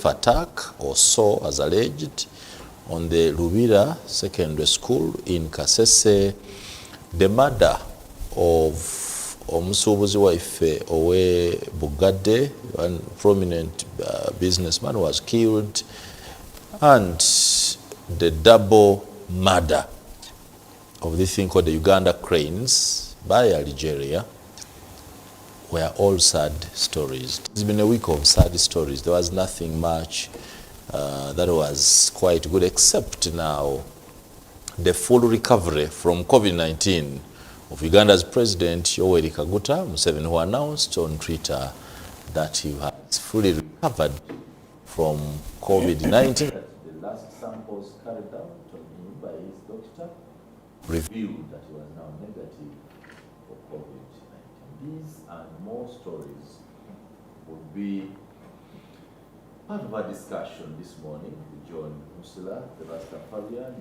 self attack or so as alleged on the Lubira Secondary School in Kasese. The murder of Omusubuzi waife Owe Bugade, one prominent businessman, was killed, and the double murder of this thing called the Uganda Cranes by Algeria were all sad stories. It's been a week of sad stories. There was nothing much that was quite good, except now the full recovery from COVID-19 of Uganda's President Yoweri Kaguta Museveni, who announced on Twitter that he has fully recovered from COVID-19. The last samples carried out on him by his doctor revealed that he was now negative for COVID-19. These and more stories would be part of our discussion this morning with John Musila, the Rastafarian,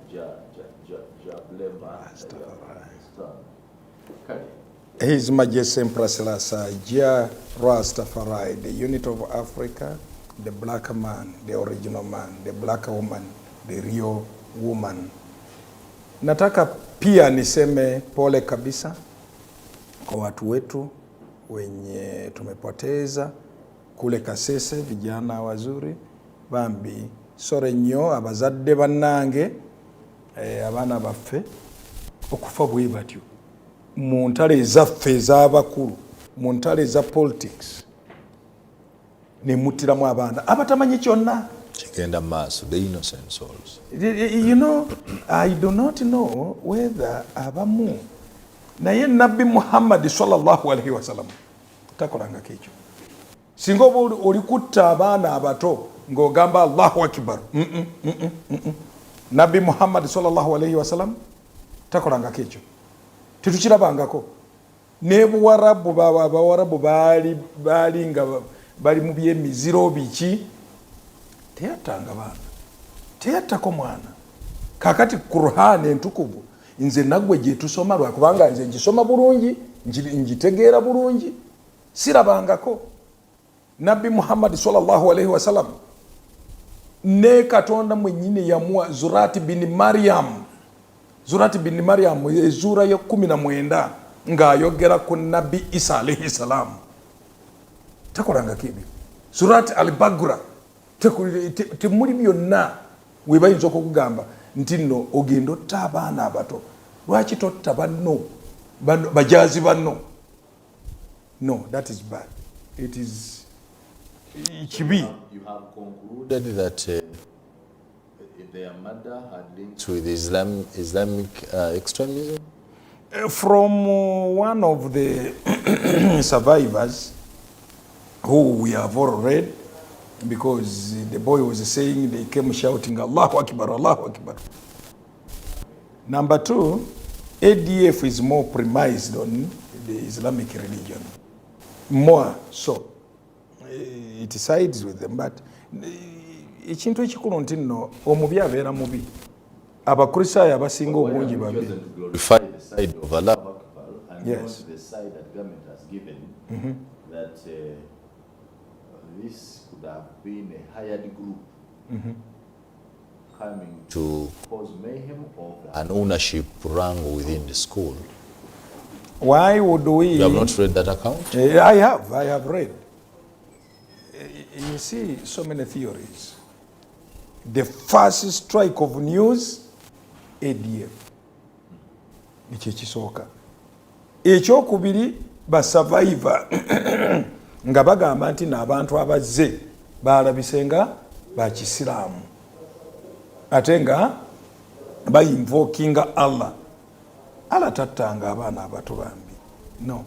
Jablema, His Majesty Emperor Selassie Ja Rastafari, the unit of Africa, the black man, the original man, the black woman, the real woman. Nataka pia niseme pole kabisa kwa watu wetu wenye tumepoteza kule Kasese, vijana wazuri bambi sore nnyo abazadde bannange abana baffe okufa bwe batyo mu ntale ezaffe ez'abakulu mu ntale za politics ne mutiramu abaana abatamanyi kyonna kigenda maaso, the innocent souls. You know, I do not know whether abamu naye Nabbi Muhammad sallallahu alaihi wasallam takolanga kekyo singa oli kutta abaana abato ng'ogamba Allahu Akbar. Nabbi Muhammad sallallahu alaihi wasallam takolanga kekyo tetukirabangako. Ne Buwarabu Abawarabu baali nga bali mu byemiziro biki teyatanga baana teyattako mwana. Kakati Qur'an entukuvu nze nagwe gye tusoma lwakubanga nze ngisoma bulungi njitegeera bulungi sirabangako. Nabbi Muhammad sallallahu alaihi wasallam ne Katonda mwennyini yamuwa Zurati bin Maryam ezura ya 19 ng'ayogera ku Nabbi Isa alaihi salam takolanga kibi. Zurati al-Bagra temuli byonna webayinza okugamba nti nno ogenda otta abaana abato lwaki totta banno bajazi banno. No, that is bad. It is kibi. You have concluded that their murder had links with Islamic extremism? From one of the survivors who we have all read, because the boy was saying they came shouting Allahu Akbar, Allahu Akbar. Number 2, ADF is more premised on the Islamic religion. More so. It sides with them, but ekintu ekikulu nti nno omubi abeera mubi. Abakristaayo abasinga obungi babi. Glorify the side of Allah and yes. not the side that government has given that this could have been a hired group coming to cause mayhem or an ownership wrangle within the school. Why would we? You have not read that account? I have read. You see so many theories. The first strike of news, ADF. Ekyo kisooka. Ekyokubiri ba survivor nga bagamba nti n'abantu abazze balabisenga ba Kisiraamu ate nga bayinvokinga Allah. Allah tattanga abaana abato bambi. No.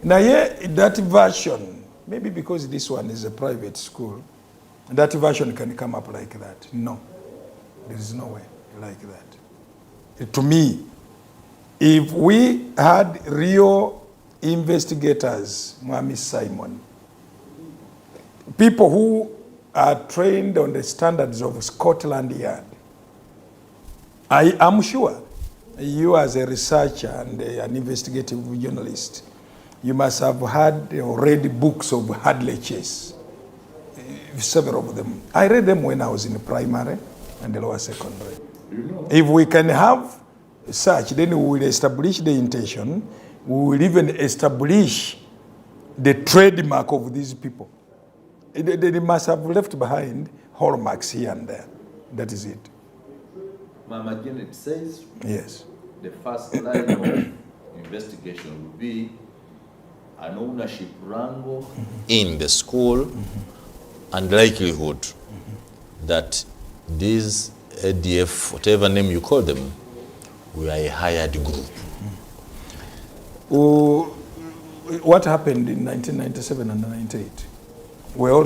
Naye that version, maybe because this one is a private school, that version can come up like that. No, there is no way like that. To me, if we had real investigators, Mwami Simon, people who are trained on the standards of Scotland Yard, I am sure you as a researcher and an investigative journalist, you must have had or read books of Hadley Chase. several of them. I read them when I was in primary and the lower secondary. If we can have such, then we will establish the intention, we will even establish the trademark of these people. They must have left behind hallmarks here and there. That is it. Mama Janet says yes, the first line of investigation will be an ownership wrangle in the school and likelihood that these ADF, whatever name you call them, were a hired group. What happened in 1997 and 98? Were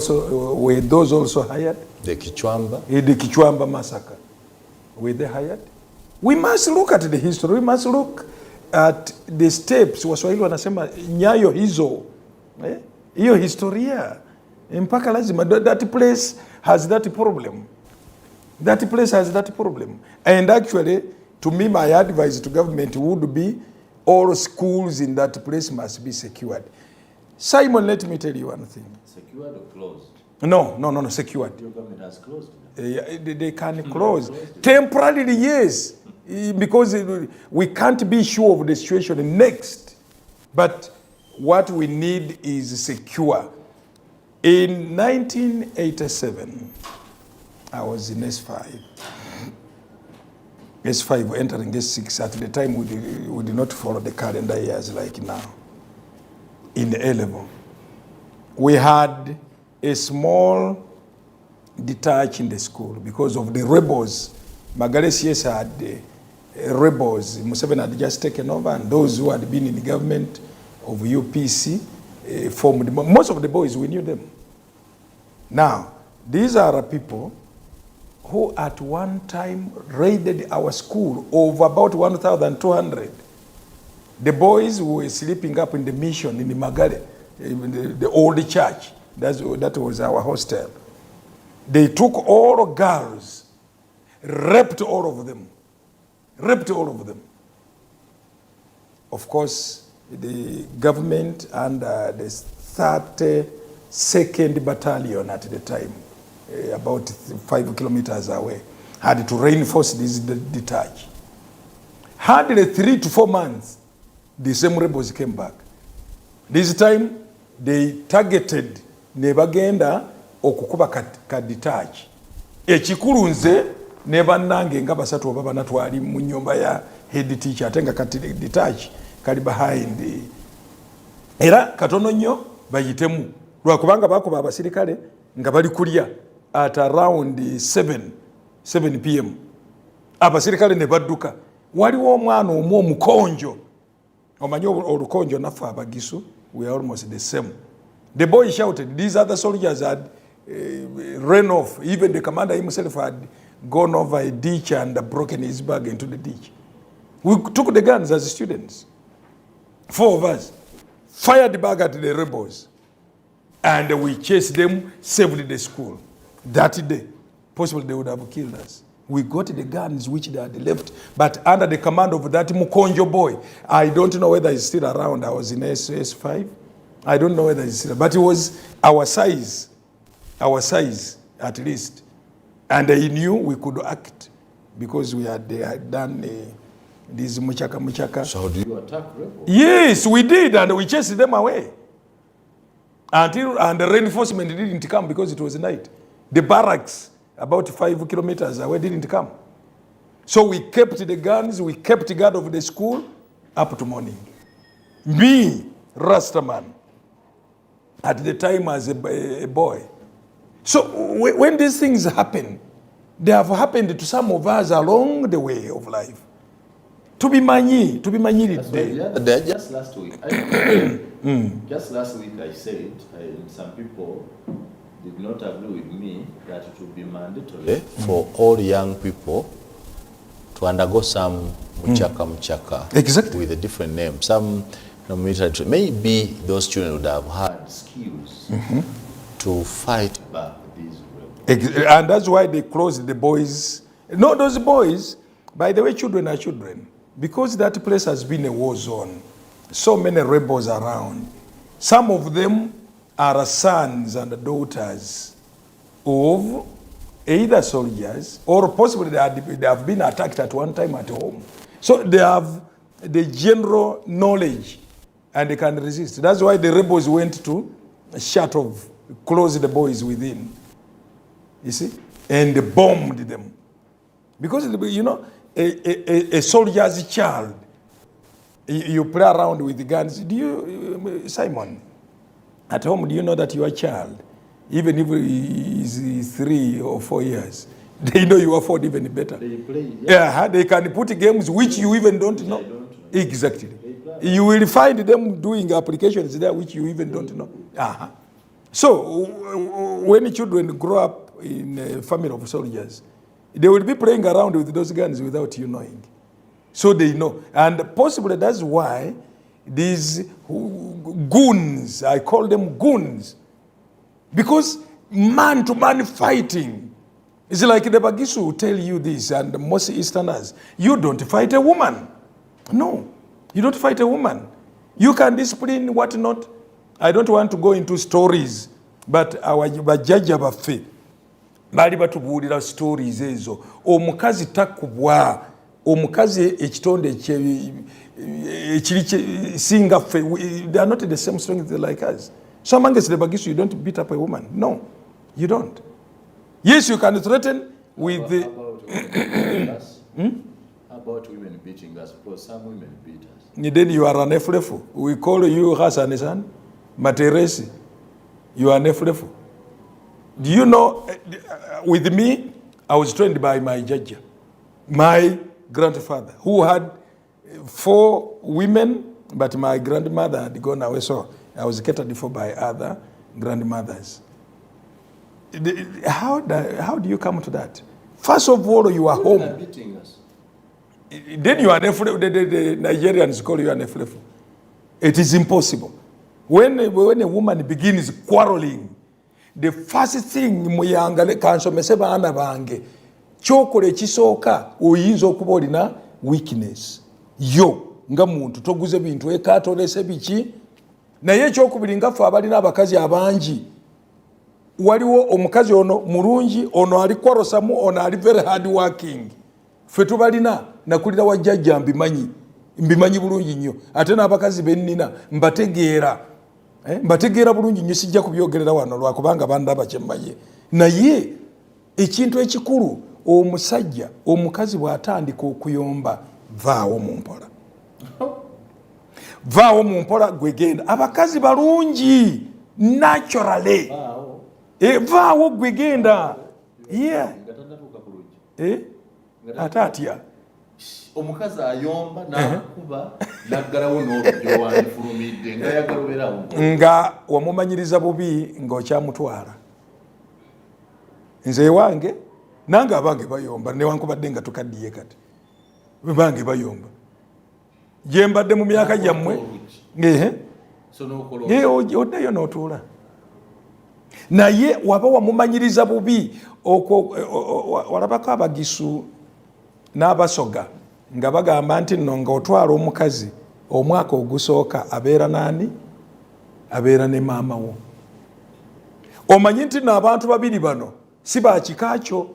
those also hired? The Kichwamba? The Kichwamba massacre. Were they hired? We must look at the history. We must look at the steps. Waswahili wanasema nyayo hizo. Hiyo historia. Mpaka lazima. That place has that problem. That place has that problem. And actually, to me, my advice to government would be all schools in that place must be secured. Simon, let me tell you one thing. Secured or closed? No, secured. Your government has closed them. They can close. Temporarily, yes. Because we can't be sure of the situation next. But what we need is secure. In 1987, I was in S5. S5 entering S6. At the time, we did not follow the calendar years like now. In the A-level. We had a small detach in the school because of the rebels. Magalesies had the rebels. Museveni had just taken over, and those who had been in the government of UPC formed. Most of the boys, we knew them. Now, these are people who at one time raided our school over about 1,200. The boys who were sleeping up in the mission in the Magale, in the old church. That was our hostel. They took all girls, raped all of them. Raped all of them. Of course, the government and the 32nd Battalion at the time, about 5 kilometers away, had to reinforce this detach. Hardly 3 to 4 months, the same rebels came back. This time, they targeted nebagenda okukuba ka detach. Ekikulu nze ne bannange nga basatu oba bana twali mu nnyumba ya head teacher atenga kati detach kali behind. Era katono nnyo bayitemu. Lwakubanga bakuba abasirikale nga bali kulya at around 7 p.m. Abasirikale ne badduka. Waliwo omwana omu omukonjo. Omanyi olukonjo naffe abagisu, we are almost the same. The boy shouted, these other soldiers had ran off. Even the commander himself had gone over a ditch and broken his bag into the ditch. We took the guns as students. 4 of us fired the bag at the rebels. And we chased them, saved the school. That day, possibly they would have killed us. We got the guns which they had left, but under the command of that Mukonjo boy. I don't know whether he's still around. I was in SS5. I don't know whether he's still, but it was our size at least. And he knew we could act because they had done this muchaka. So how do you attack rebels? Yes, we did, and we chased them away. And the reinforcement didn't come because it was night. The barracks, about 5 kilometers away, didn't come. So we kept the guns, we kept guard of the school up to morning. Me, Rastaman, at the time as a boy. So when these things happen, they have happened to some of us along the way of life. To be manyi day. Just last week, I said some people did not agree with me that it would be mandatory for all young people to undergo some muchaka exactly with a different name. Some military. Maybe those children would have had skills to fight back these rebels. And that's why they closed the boys. No, those boys, by the way, children are children. Because that place has been a war zone. So many rebels around. Some of them are sons and daughters of either soldiers or possibly they have been attacked at one time at home. So they have the general knowledge and they can resist. That's why the rebels went to shut off, close the boys within. You see? And they bombed them. Because, you know, a soldier's child, you play around with the guns. Do you, Simon, at home, do you know that your child, even if he is 3 or 4 years, they know you afford even better. They play. Yeah, they can put games which you even don't know. Exactly. You will find them doing applications there which you even don't know. So, when children grow up in a family of soldiers, they will be playing around with those guns without you knowing. So they know. And possibly that's why these goons, I call them goons, because man-to-man fighting is like the Bagisu will tell you this, and most Easterners, you don't fight a woman. No, you don't fight a woman. You can discipline what not. I don't want to go into stories, but our judge abafe bali batubuulira stories ezo. Omukazi takubwa, omukazi ekitonde ekiri singa fe, they are not the same strength like us. So among us, the Bagisu, you don't beat up a woman. No, you don't. Yes, you can threaten with the... About women beating us, because some women beat us. Then you are an Eflefu. We call you Hassan San, Materesi. You are an Eflefu. Do you know, with me, I was trained by my judge, my grandfather, who had 4 women, but my grandmother had gone away, so I was catered for by other grandmothers. How do you come to that? First of all, you are home. Women are beating us. Then you are the Nigerians call you an Eflefu. It is impossible. When a woman begins quarreling, the first thing Muyanga kansomeseba ana bange chokole kisooka oyinza okuba olina weakness yo nga muntu toguze bintu ekatolese biki naye ekyokubiri nga ffe abalina abakazi abangi waliwo omukazi ono mulungi ono ali kworosamu ono ali very hard working ffe tubalina nakulira wajjajja mbimanyi bulungi nnyo ate n'abakazi bennina mbategeera bulungi nnyo sijja kubyogerera wano lwakubanga bandaba kyemmaye naye ekintu ekikulu omusajja omukazi bw'atandika okuyomba vaawo mu mpola gwegenda abakazi balungi naturally vaawo gwegenda ate atya omukazi ayomba nakuba naggalawo n'olugyo wanifulumidde nga yagala obeerawo nga wamumanyiriza bubi ng'okyamutwala nze ewange nange abange bayomba newankubadde nga tukaddiye kati bange bayomba gye mbadde mu myaka gyammwe oddayo n'otuula naye waba wamumanyiriza bubi walabako Abagisu n'Abasoga nga bagamba nti nno ng'otwala omukazi omwaka ogusooka abeera n'ani? Abeera ne maama wo. Omanyi nti n'abantu babiri bano si bakika kyo.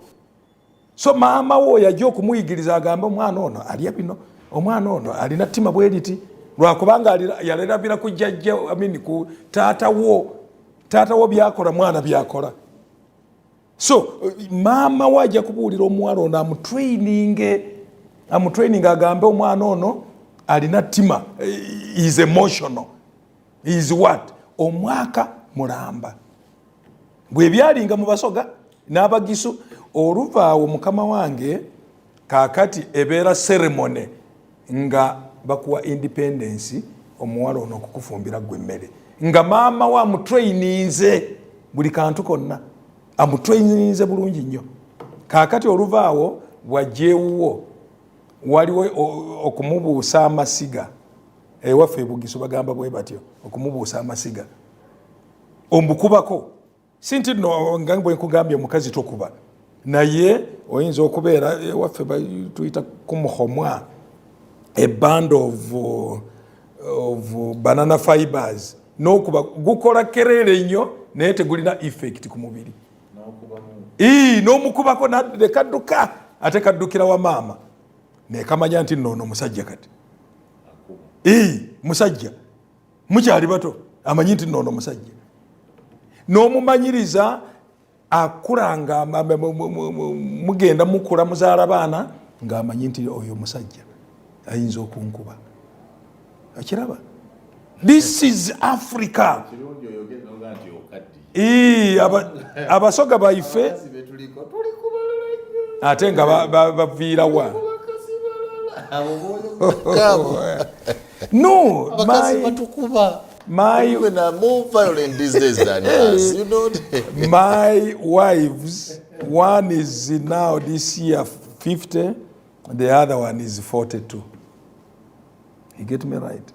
So maama wo yajja okumuyigiriza agamba omwana ono alya bino, omwana ono alina ttima bwe liti lwakubanga yalerabira ku jjajja ku taata wo byakola mwana byakola. So maama wo ajja kubuulira omuwala ono amutraining agambe omwana ono alina ttima, is emotional, is what? Omwaka mulamba. Bwe byalinga mu Basoga n'Abagisu oluvaawo mukama wange kaakati ebeera ceremony nga bakuwa independence omuwala ono okukufumbira gwe emmere nga maama wa amutraininze buli kantu konna amutraininze bulungi nnyo. Kaakati oluvaawo bwajjeewuwo waliwo okumubuusa amasiga ewaffe e Bugisu bagamba bwe batyo okumubuusa amasiga ombukubako sinti no nga bwe nkugambye omukazi tokuba naye oyinza okubeera ewaffe tuyita kumuhomwa a band of banana fibers n'okuba gukola kerere nnyo naye tegulina effect ku mubiri. n'omukubako ne kadduka ate kaddukira wa maama nekamanya nti nno musajja kati musajja mukyali bato amanyi nti nno musajja n'omumanyiriza akulanga mugenda mukula muzaala baana ng'amanyi nti oyo musajja ayinza okunkuba akiraba. This is Africa. Abasoga baife ate nga baviira wa no my more violent these days than us, you know. My wives, one is now this year 50, the other one is 42. You get me right?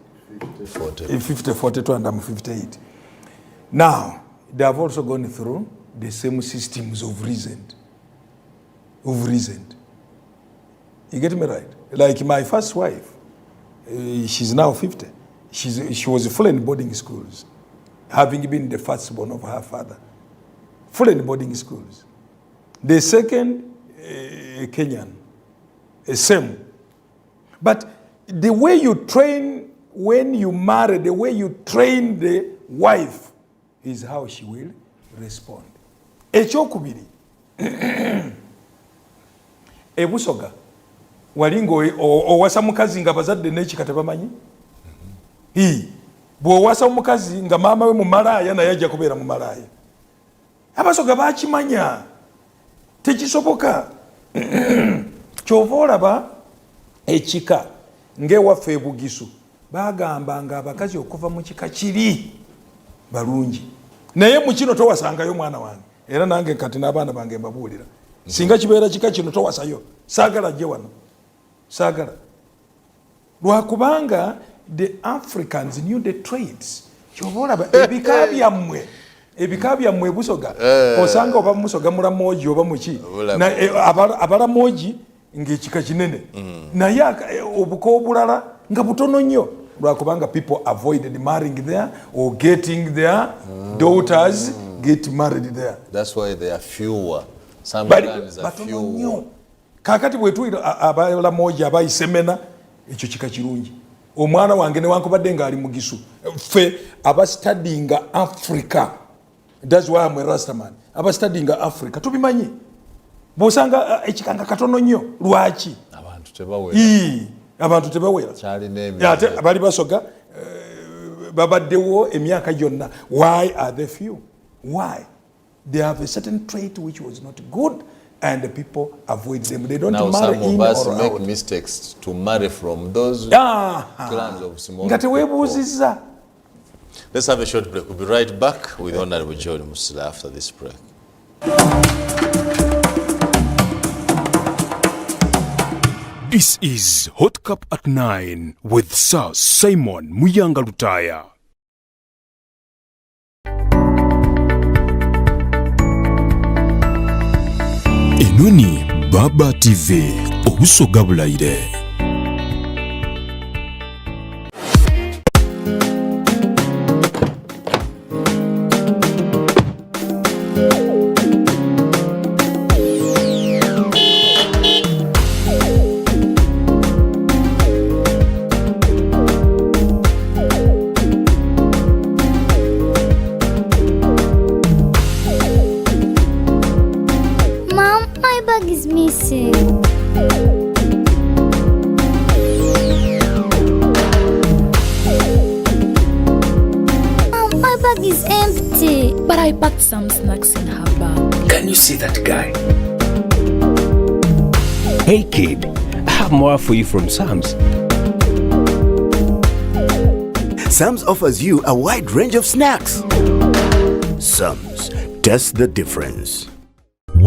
50, 42, and I'm 58. Now, they have also gone through the same systems of reason. You get me right? Like my first wife, she's now 50. She was full in boarding schools, having been the firstborn of her father. Full in boarding schools. The second, Kenyan, same. But the way you train when you marry, the way you train the wife is how she will respond. Ekyokubiri ebusoga walingo owasa mukazi nga bazadde n'ekika tebamanyi bw'owasa omukazi nga maama we mu malaaya naye ajja kubeera mu malaaya. Abasoga bakimanya tekisoboka. Kyova olaba ekika ng'ewaffe e Bugisu bagamba nga abakazi okuva mu kika kiri balungi, naye mu kino towasangayo mwana wange, era nange kati n'abaana bange mbabuulira singa kibeera kika kino towasayo, saagala ajje wano, saagala. Lwakubanga the Africans knew the trades. Kyova olaba ebika byammwe Busoga osanga oba musoga mulamoji oba muki abalamoji ng'ekika kinene naye obuko obulala nga butono nnyo, lwakubanga people avoided marrying there or getting their daughters get married there. That's why they are fewer. Sometimes are fewer. Kakati bwetuira abalamoji abayisemena ekyo kika kirungi. Omwana wange ne wankubadde nga ali Mugisu ffe abastudyinga Africa. That's why I'm a Rastaman. Abastudyinga Africa tubimanyi. Bw'osanga ekikanga katono nnyo lwaki abantu tebawera ate abali basoga babaddewo emyaka gyonna. Why are they few? Why? They have a certain trait which was not good and the people avoid them. They don't now marry in or out. Some of us make mistakes to marry from those clans of small nga teweebuuzizza. Let's have a short break. We'll be right back with Honorable John Musila after this break. This is Hot Cup at 9 with Sir Simon Muyanga Lutaaya. Enoni Baba TV Obusoga Bulaire. But I packed some snacks in her bag. Can you see that guy? Hey kid, I have more for you from Sam's. Sam's offers you a wide range of snacks. Sam's, taste the difference.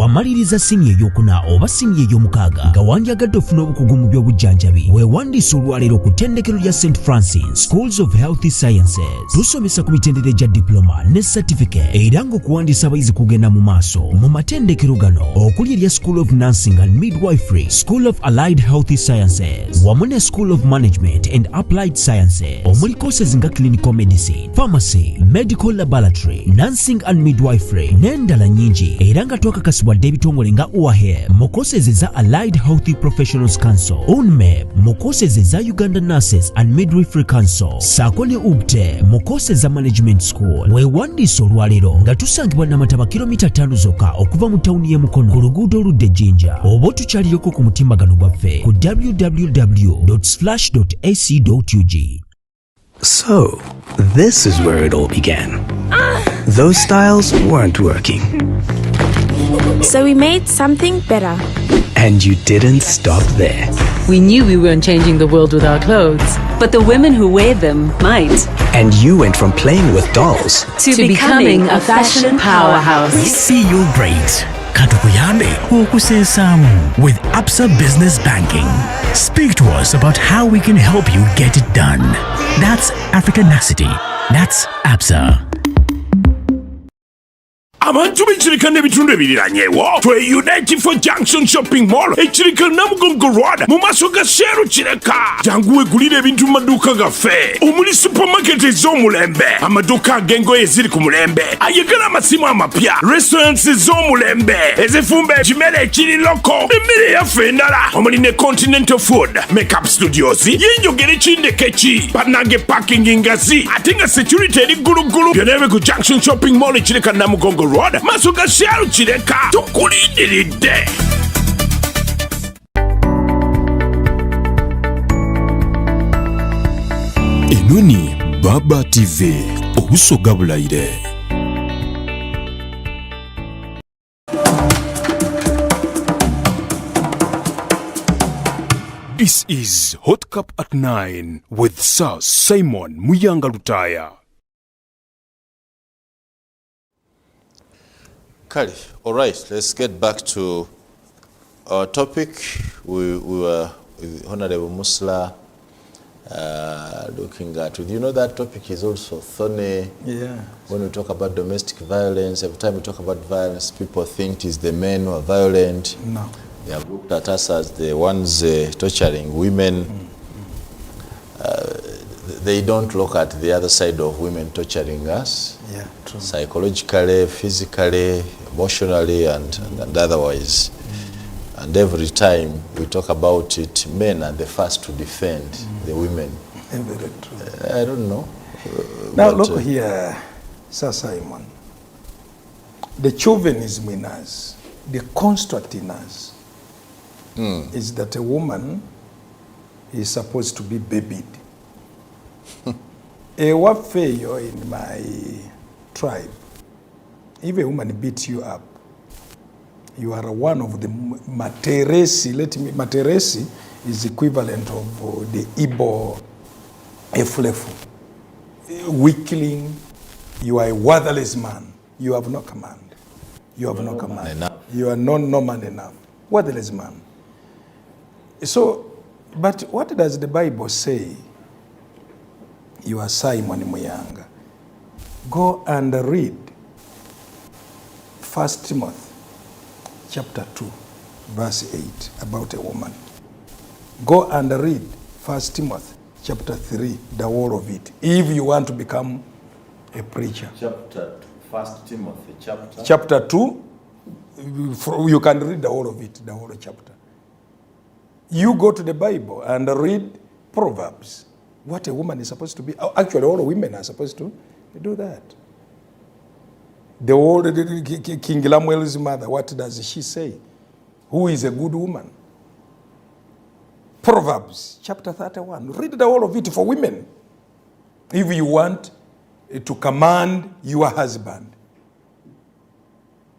wamaliriza siniya ey'okuna oba siniya ey'omukaaga nga wandyagadde ofuna obukugu mu by'obujjanjabi weewandiisa olwaleero ku ttendekero lya St Francis Schools of Healthy Sciences. Tusomesa ku mitendera gya diploma ne certificate era ng'okuwandiisa abayizi kugenda mu maaso mu matendekero gano okuli erya School of Nursing and Midwifery, School of Allied Healthy Sciences wamu ne School of Management and Applied Sciences. Omuli courses nga clinical medicine, pharmacy, medical laboratory, nursing and midwifery n'endala nnyingi era nga twakakasibwadde ebitongole nga UAHEM mu courses eza Allied Healthy Professionals Council, UNMEP mu courses eza Uganda Nurses and Midwifery Council, saako ne UBTE mu courses za Management School. Weewandiisa olwaleero nga tusangibwa Namataba kilomita 5 zokka okuva mu tawuni y'e Mukono ku luguudo oludda Jinja, oba otukyalireko ku mutimbagano gwaffe ku www.slash.ac.ug. So, this is where it all began. Those styles weren't working. So we made something better. And you didn't stop there. We knew we weren't changing the world with our clothes, but the women who wear them might. And you went from playing with dolls to becoming a fashion powerhouse. We see you're great. Katukuyambe okusensamu with Absa Business Banking. Speak to us about how we can help you get it done. That's Africanacity. That's Absa. Abantu b'ekirika n'ebitundu ebiranyeewo tweyuna ekifo Junction Shopping Mall ekirika Namugongo Road mu maaso ga Sheru Kireka. Jangu wegulira ebintu mu maduuka gaffe omuli supermarket ez'omulembe, amaduuka ag'engoye eziri ku mulembe, ayagala amasimu amapya, restaurants ez'omulembe ezifumba ekimere ekiri loko, emmere yaffe endala omuli ne Continental Food, Makeup Studios yenjogera ekindekeki, bannange parking ngazi ate nga security eri ggulugulu. Byonna ebibe ku Junction Shopping Mall ekirika Namugongo Road maaso ga Sheru Kireka. Tukulindiridde. Enoni Baba TV obusoga bulayire. This is Hot Cup at 9 with Sir Simon Muyanga Lutaaya. Kali, all right, let's get back to our topic. We were with Honorable Musla looking at, you know, that topic is also thorny. Yeah. When we talk about domestic violence, every time we talk about violence, people think it's the men who are violent. No. They have looked at us as the ones torturing women. They don't look at the other side of women torturing us. Yeah, true. Psychologically, physically, emotionally, and otherwise. And every time we talk about it, men are the first to defend the women. Very true. I don't know. Now look here, Sir Simon. The chauvinism in us, the construct in us, is that a woman is supposed to be babied. What fail in my tribe, if a woman beats you up, you are one of the materesi. Materesi is equivalent of the Igbo eflefu. Weakling, you are a worthless man. You have no command. You have no command. You are not man enough. Worthless man. So, but what does the Bible say? You are Simon Muyanga. Go and read 1 Timothy chapter 2, verse 8 about a woman. Go and read 1 Timothy chapter 3, the whole of it, if you want to become a preacher. Chapter 1 Timothy chapter? Chapter 2, you can read the whole of it, the whole chapter. You go to the Bible and read Proverbs. What a woman is supposed to be. Actually, all women are supposed to do that. The old King Lemuel's mother, what does she say? Who is a good woman? Proverbs chapter 31. Read the whole of it for women. If you want to command your husband.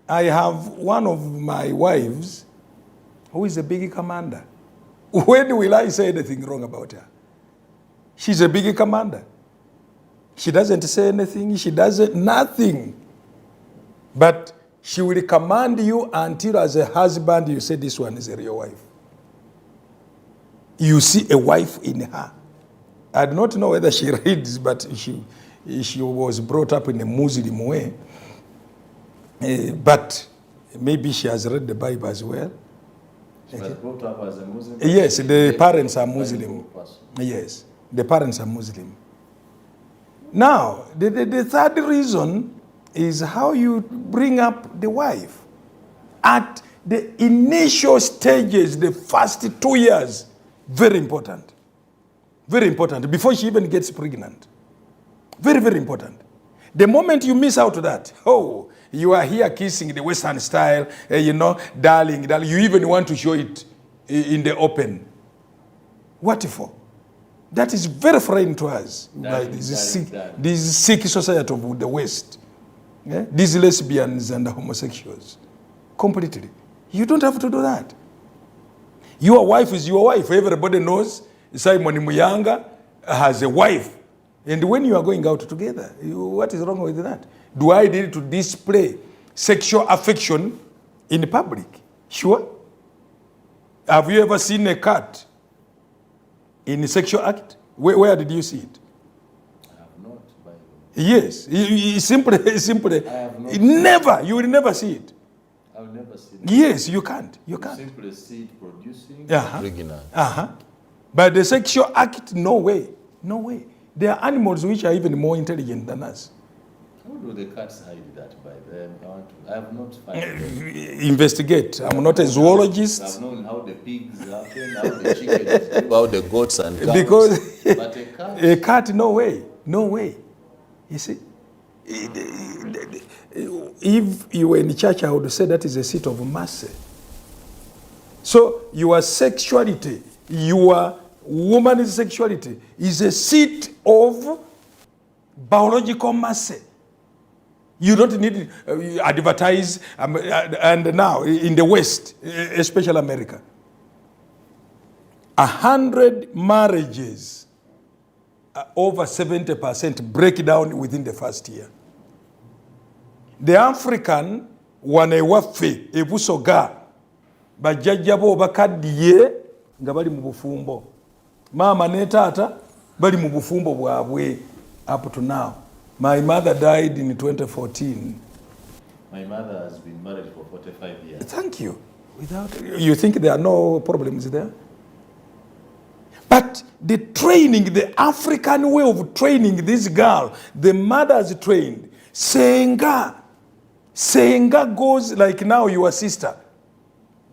I have one of my wives who is a big commander. When will I say anything wrong about her? She's a big commander. She doesn't say anything. She doesn't, nothing. But She will command you until as a husband you say this one is a real wife. You see a wife in her. I do not know whether she reads, but she was brought up in a Muslim way. But maybe she has read the Bible as well. She was brought up as a Muslim? Yes, the parents are Muslim. Yes, the parents are Muslim. Now, the third reason is how you bring up the wife. At the initial stages, the first 2 years, very important. Very important, before she even gets pregnant. Very, very important. The moment you miss out that, you are here kissing the Western style, darling, you even want to show it in the open. What for? That is very foreign to us. This sick society of the West. Yeah? These lesbians and homosexuals. Completely. You don't have to do that. Your wife is your wife. Everybody knows Simon Muyanga has a wife. And when you are going out together, what is wrong with that? Do I need to display sexual affection in public? Sure. Have you ever seen a cat in a sexual act? Where did you see it? I have not. Yes. Simply. I have not. Never. You will never see it. I will never see it. Yes, you can't. You can't. Simply see it producing. But the sexual act, no way. No way. There are animals which are even more intelligent than us. How do the cats hide that by them? I have not found it. Investigate. I'm not a zoologist. I've known how the pigs happen, how the chickens do, how the goats and cows. Because but a cat, no way. No way. You see, if you were in church, I would say that is a seat of mercy. So your sexuality, your woman's sexuality is a seat of biological mercy. You don't need to advertise, and now in the West, especially America, 100 marriages, over 70% break down within the first year. The African wanewafe ebusoga bajjajjabo bakaddiye nga bali mu bufumbo. Mama ne taata bali mu bufumbo bwabwe up to now. My mother died in 2014. My mother has been married for 45 years. Thank you. You think there are no problems there? But the training, the African way of training this girl, the mothers trained. Senga goes like now your sister.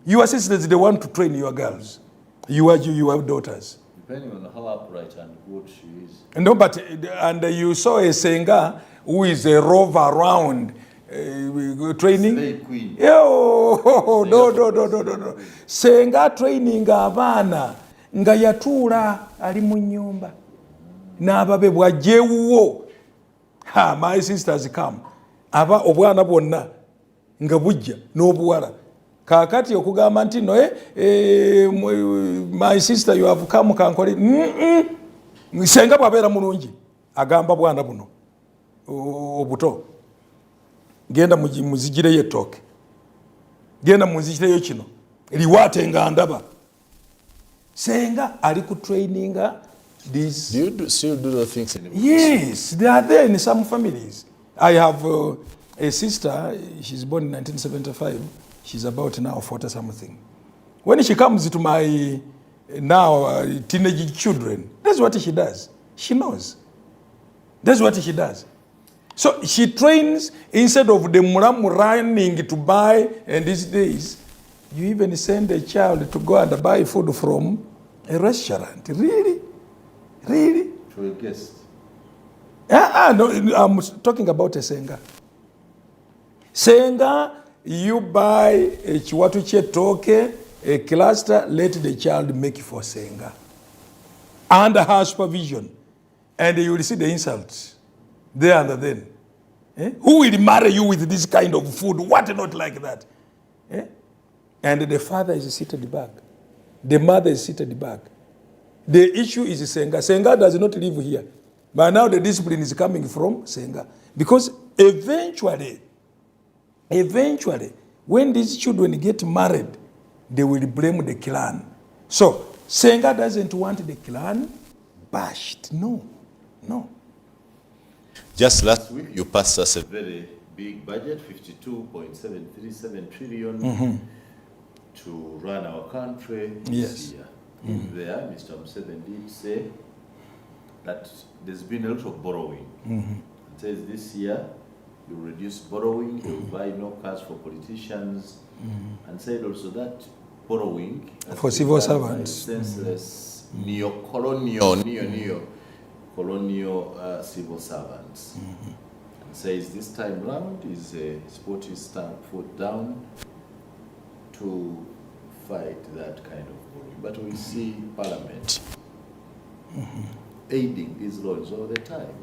Your sister is the one to train your girls. You have daughters. Depending on how upright and good she is. No, but and you saw a Senga who is a rover around training. Slave queen. No. Senga training abana nga yatula ali mu nyumba. N'ababe bwajewuwo. My sisters come. Aba obwana bwonna nga bujja n'obuwala. Kakati okugamba nti no my sister you have come kankole Senga bwabera mulungi agamba bwana buno obuto genda muzigire yetoke genda muzigire yo kino liwate nga ndaba Senga ali ku traininga this. Do you still do the things in the Yes, they are there in some families. I have a sister, she's born in 1975. She's about now 40 something. When she comes to my now teenage children, that's what she does. She knows. That's what she does. So she trains instead of the muramu running to buy, and these days, you even send a child to go and buy food from a restaurant. Really? Really? For a guest. No, I'm talking about a Senga. Senga, you buy a chiwatu chetoke, a cluster, let the child make for Senga. Under her supervision. And you will see the insults there and then. Who will marry you with this kind of food? What not like that? And the father is seated back. The mother is seated back. The issue is Senga. Senga does not live here. But now the discipline is coming from Senga. Because eventually, Eventually, when these children get married, they will blame the clan. So, Senga doesn't want the clan bashed. No. Just last week, you passed us a Very big budget, 52.737 trillion to run our country this year. There, Mr. Museveni did say that there's been a lot of borrowing. It says this year, you reduce borrowing, you buy no cars for politicians, and said also that borrowing for civil servants, senseless colonial civil servants. And says this time round is a sporty foot down to fight that kind of borrowing. But we see Parliament aiding these loans all the time.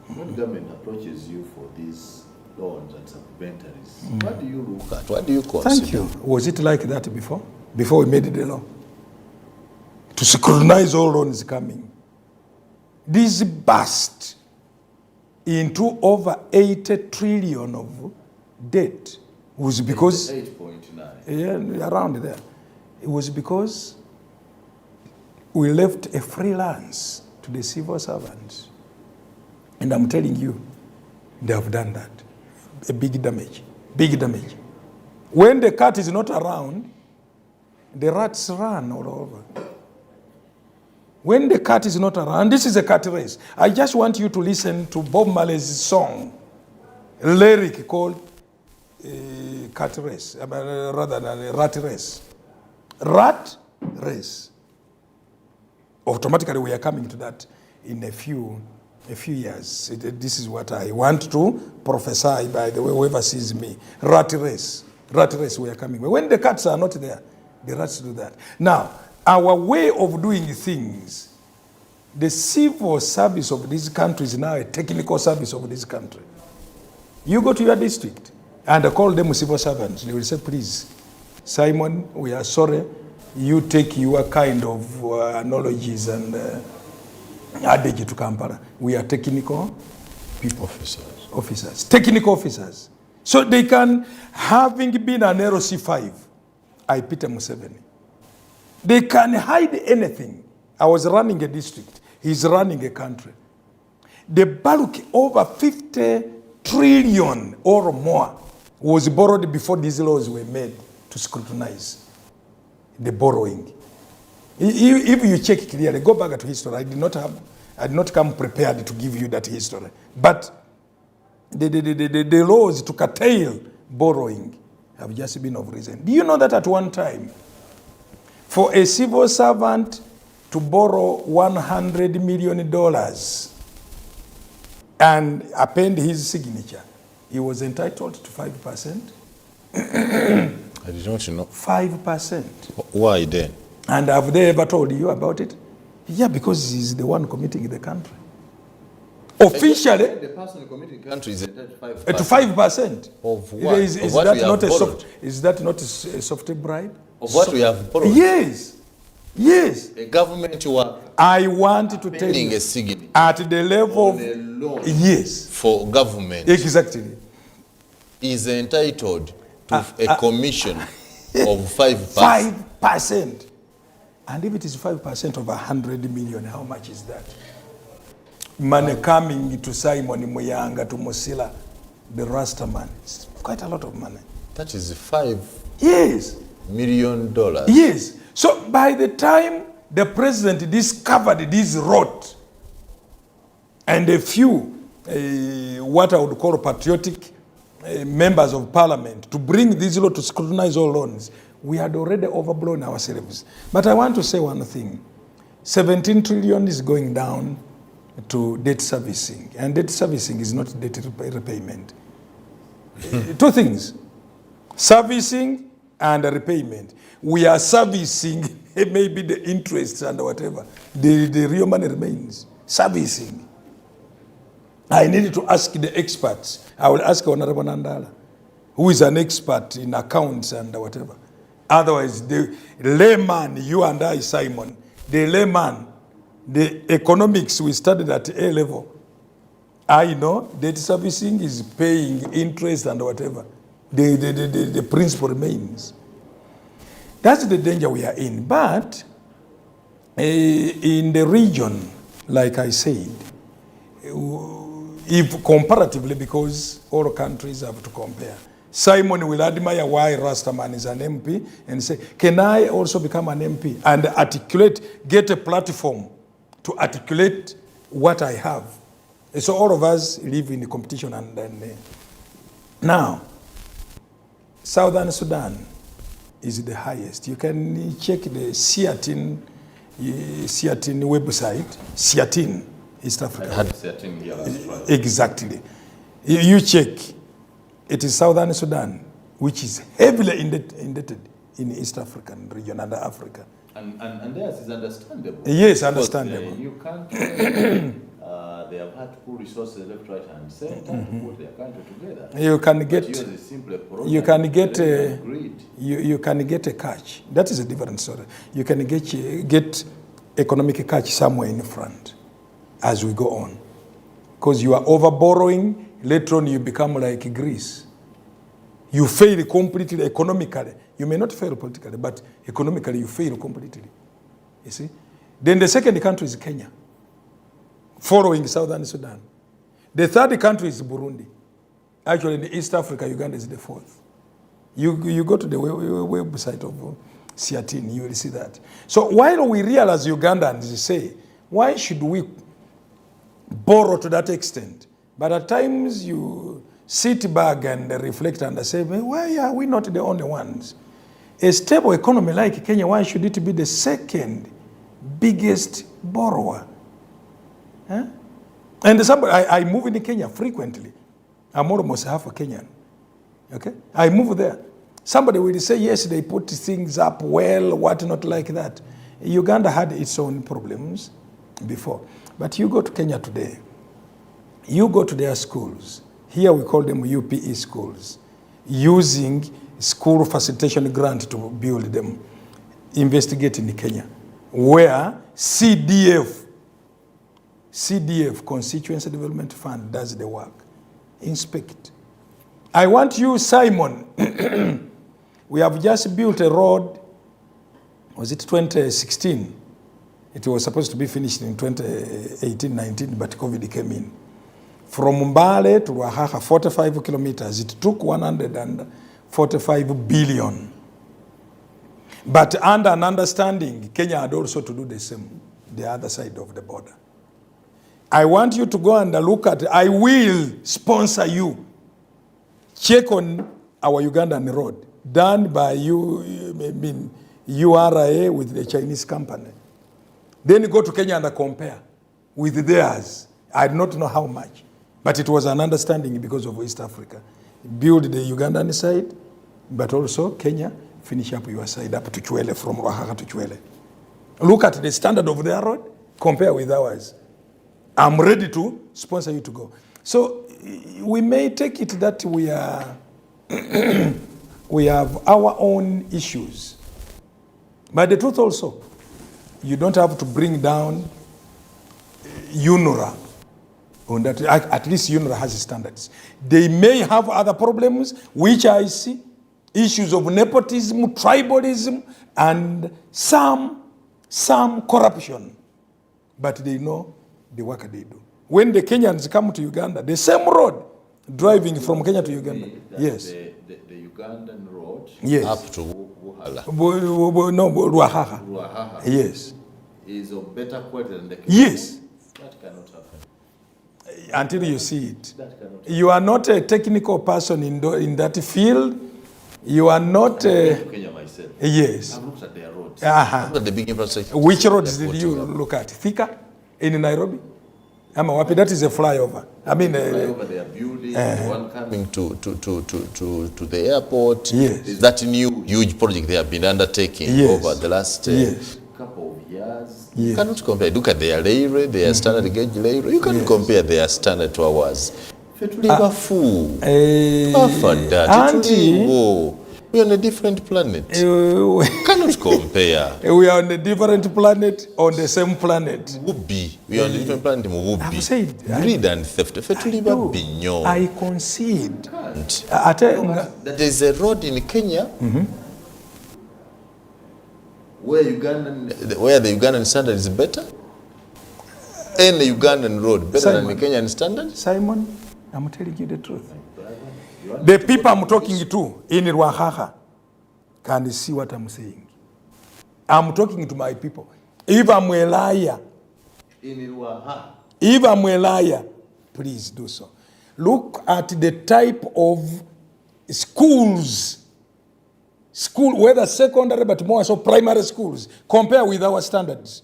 When government approaches you for these loans and supplementaries, what do you look at? What do you consider? Thank you. Was it like that before? Before we made the law? To scrutinize all loans coming. This burst into over 80 trillion of debt was because 8.9. Yeah, around there. It was because we left a freelance to the civil servants. And I'm telling you, they have done that. A big damage. Big damage. When the cat is not around, the rats run all over. When the cat is not around, this is a cat race. I just want you to listen to Bob Marley's song, lyric called cat race, rather than rat race. Rat race. Automatically we are coming to that in a few years. This is what I want to prophesy, by the way, whoever sees me. Rat race. Rat race we are coming. When the cats are not there, the rats do that. Now, our way of doing things, the civil service of this country is now a technical service of this country. You go to your district and call them civil servants. They will say, please, Simon, we are sorry. You take your kind of analogies and adage to Kampala. We are technical people. Officers. Technical officers. So they can, having been an LC5, I Peter Museveni, they can hide anything. I was running a district. He's running a country. The bulk, over 50 trillion or more, was borrowed before these laws were made to scrutinize the borrowing. If you check clearly, go back to history. I did not come prepared to give you that history. But the laws to curtail borrowing have just been of reason. Do you know that at one time, for a civil servant to borrow $100 million and append his signature, he was entitled to 5%? I did not know. 5%. Why then? And have they ever told you about it? Yeah, because he's the one committing the country. Officially, the person committing country is entitled to 5%. To 5%. Of what? Is that not a soft bribe? Of what we have borrowed? Yes. A government worker. I want to tell you, a signature at the level of a loan. Yes. For government. Exactly. Is entitled to a commission of 5%. 5%. And if it is 5% of 100 million, how much is that? Money coming to Simon Muyanga, to Mosila, the Rastaman. It's quite a lot of money. That is $5 million. Yes. So by the time the president discovered this rot, and a few, what I would call patriotic members of parliament, to bring this law to scrutinize all loans, we had already overblown ourselves. But I want to say one thing. 17 trillion is going down to debt servicing. And debt servicing is not debt repayment. Two things. Servicing and repayment. We are servicing maybe the interest and whatever. The real money remains. Servicing. I need to ask the experts. I will ask Honorable Nandala, who is an expert in accounts and whatever. Otherwise, the layman, you and I, Simon, the layman, the economics we studied at A level, I know debt servicing is paying interest and whatever. the principle remains. That's the danger we are in. But in the region, like I said, if comparatively, because all countries have to compare, Simon will admire why Rastaman is an MP and say, can I also become an MP and articulate, get a platform to articulate what I have? And so all of us live in the competition. And then, now, Southern Sudan is the highest. You can check the Siatin website, Siatin, East Africa. I had Siatin here last Friday. Exactly. You check. It is Southern Sudan, which is heavily indebted in the East African region and Africa. And theirs is understandable. Yes, understandable. Because, new country, they have had to pull resources left, right, and center to put their country together. You can get. But yours is simply a program. You can get a. You can get a catch. That is a different story. You can get economic catch somewhere in front, as we go on, because you are over borrowing. Later on, you become like Greece. You fail completely economically. You may not fail politically, but economically you fail completely. You see? Then the second country is Kenya, following Southern Sudan. The third country is Burundi. Actually, in East Africa, Uganda is the fourth. You go to the website of Siatin, you will see that. So while we realize Ugandans say, why should we borrow to that extent? But at times you sit back and reflect and say, why are we not the only ones? A stable economy like Kenya, why should it be the second biggest borrower? Huh? And I move in Kenya frequently. I'm almost half a Kenyan. Okay? I move there. Somebody will say, yes, they put things up well, what not like that. Uganda had its own problems before. But you go to Kenya today, you go to their schools. Here we call them UPE schools, using school facilitation grant to build them. Investigate in Kenya, where CDF, Constituency Development Fund, does the work. Inspect. I want you, Simon, we have just built a road, was it 2016? It was supposed to be finished in 2018-19, but COVID came in. From Mbale to Ruahaha, 45 kilometers. It took 145 billion. But under an understanding, Kenya had also to do the same, the other side of the border. I want you to go and look at, I will sponsor you. Check on our Ugandan road, done by URA with the Chinese company. Then go to Kenya and compare with theirs. I do not know how much. But it was an understanding because of East Africa. Build the Ugandan side, but also Kenya, finish up your side up to Chwele, from Ruahaha to Chwele. Look at the standard of their road, compare with ours. I'm ready to sponsor you to go. So we may take it that we are, we have our own issues. But the truth also, you don't have to bring down UNRWA. On that, at least UNRWA has standards. They may have other problems, which I see, issues of nepotism, tribalism, and some corruption. But they know the work they do. When the Kenyans come to Uganda, the same road, driving from Kenya to Uganda. Yes. The Ugandan road, yes, up to Wuhala. No, Ruahaha. Ruahaha. Yes. Is of better quality than the Kenyan. Yes. That cannot happen. Until you see it. You are not a technical person in that field. You are not. I've been to Kenya myself. Yes. I've looked at their roads. Look at the big infrastructure. Which roads did you look at? Thika in Nairobi? That is a flyover. Flyover they are building. One coming to the airport. Yes. That new huge project they have been undertaking over the last couple of years. Yes. You cannot compare. Look at their railway, their standard gauge railway. You can't compare their standard to ours. Auntie, we are on a different planet. Cannot compare. We are on a different planet, on the same planet. We are on a different planet. I've said. Greed and theft. I concede. There is a road in Kenya where the Ugandan standard is better. Any Ugandan road better than the Kenyan standard? Simon, I'm telling you the truth. The people I'm talking to in Ruahaha can see what I'm saying. I'm talking to my people. If I'm a liar, please do so. Look at the type of schools, whether secondary but more so primary schools, compare with our standards.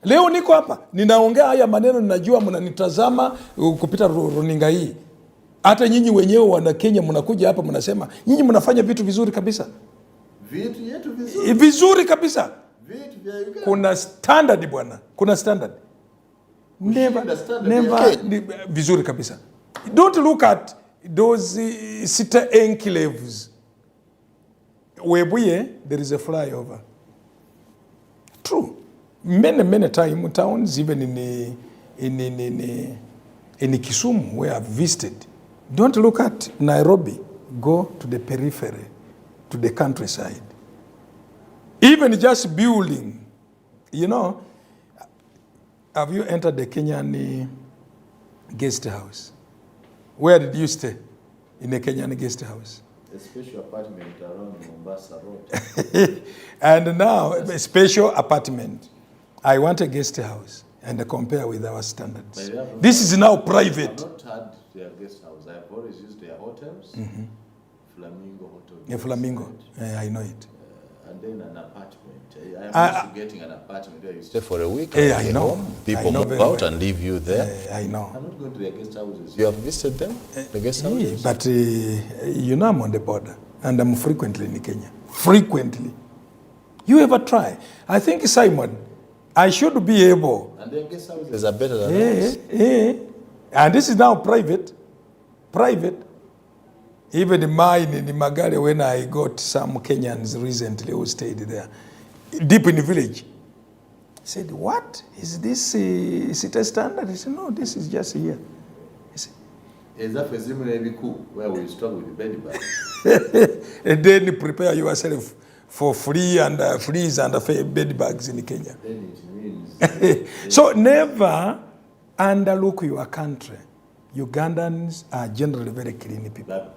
Leo niko hapa, ninaongea haya maneno, ninajua mnanitazama kupita runinga hii. Hata nyinyi wenyewe wana Kenya mnakuja hapa mnasema, nyinyi mnafanya vitu vizuri kabisa. Vitu yetu vizuri. Vizuri kabisa. Vitu vya Uganda. Kuna standard bwana, kuna standard. Never vizuri kabisa. Don't look at those city enclaves. Webuye, there is a flyover. True. Many towns, even in Kisumu, where I've visited. Don't look at Nairobi. Go to the periphery, to the countryside. Even just building, you know, have you entered the Kenyan guest house? Where did you stay in a Kenyan guest house? A special apartment around Mombasa Road. And now, a special apartment. I want a guest house and compare with our standards. This is now private. I've not had their guest house. I've always used their hotels. Flamingo Hotel. A Flamingo, I know it. And then an apartment. I'm used to getting an apartment where you stay for a week. I know. People move out and leave you there. I know. I'm not going to their guest houses. You have visited them, the guest houses? But you know I'm on the border and I'm frequently in Kenya. Frequently. You ever try? I think, Simon, I should be able. And their guest houses are better than ours. And this is now private. Private. Even mine in Magare, when I got some Kenyans recently who stayed there, deep in the village, I said, what? Is this city standard? He said, no, this is just here. Is that where we start with the bed bag? And then prepare yourself for free and freeze and bed bags in Kenya. Then it means so never underlook your country. Ugandans are generally very clean people.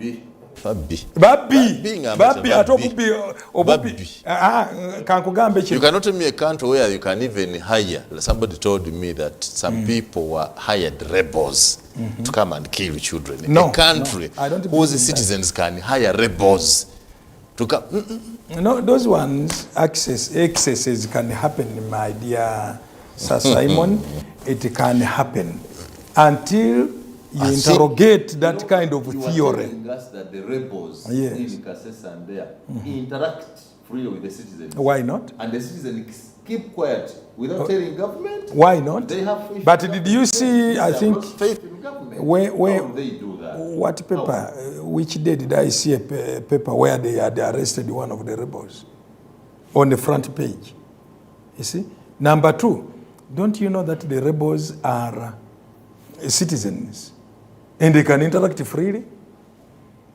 You cannot tell me a country where you can even hire. Somebody told me that some people were hired rebels to come and kill children. A country whose citizens can hire rebels to come. No, those ones, excesses can happen, my dear Sir Simon. It can happen until you interrogate that kind of theory. You are telling us that the rebels in Kasese and there interact freely with the citizens. Why not? And the citizens keep quiet without telling government. Why not? They have faith. But did you see, I think, faith in government. Where they do that? What paper, which day did I see a paper where they had arrested one of the rebels? On the front page. You see? Number two, don't you know that the rebels are citizens and they can interact freely?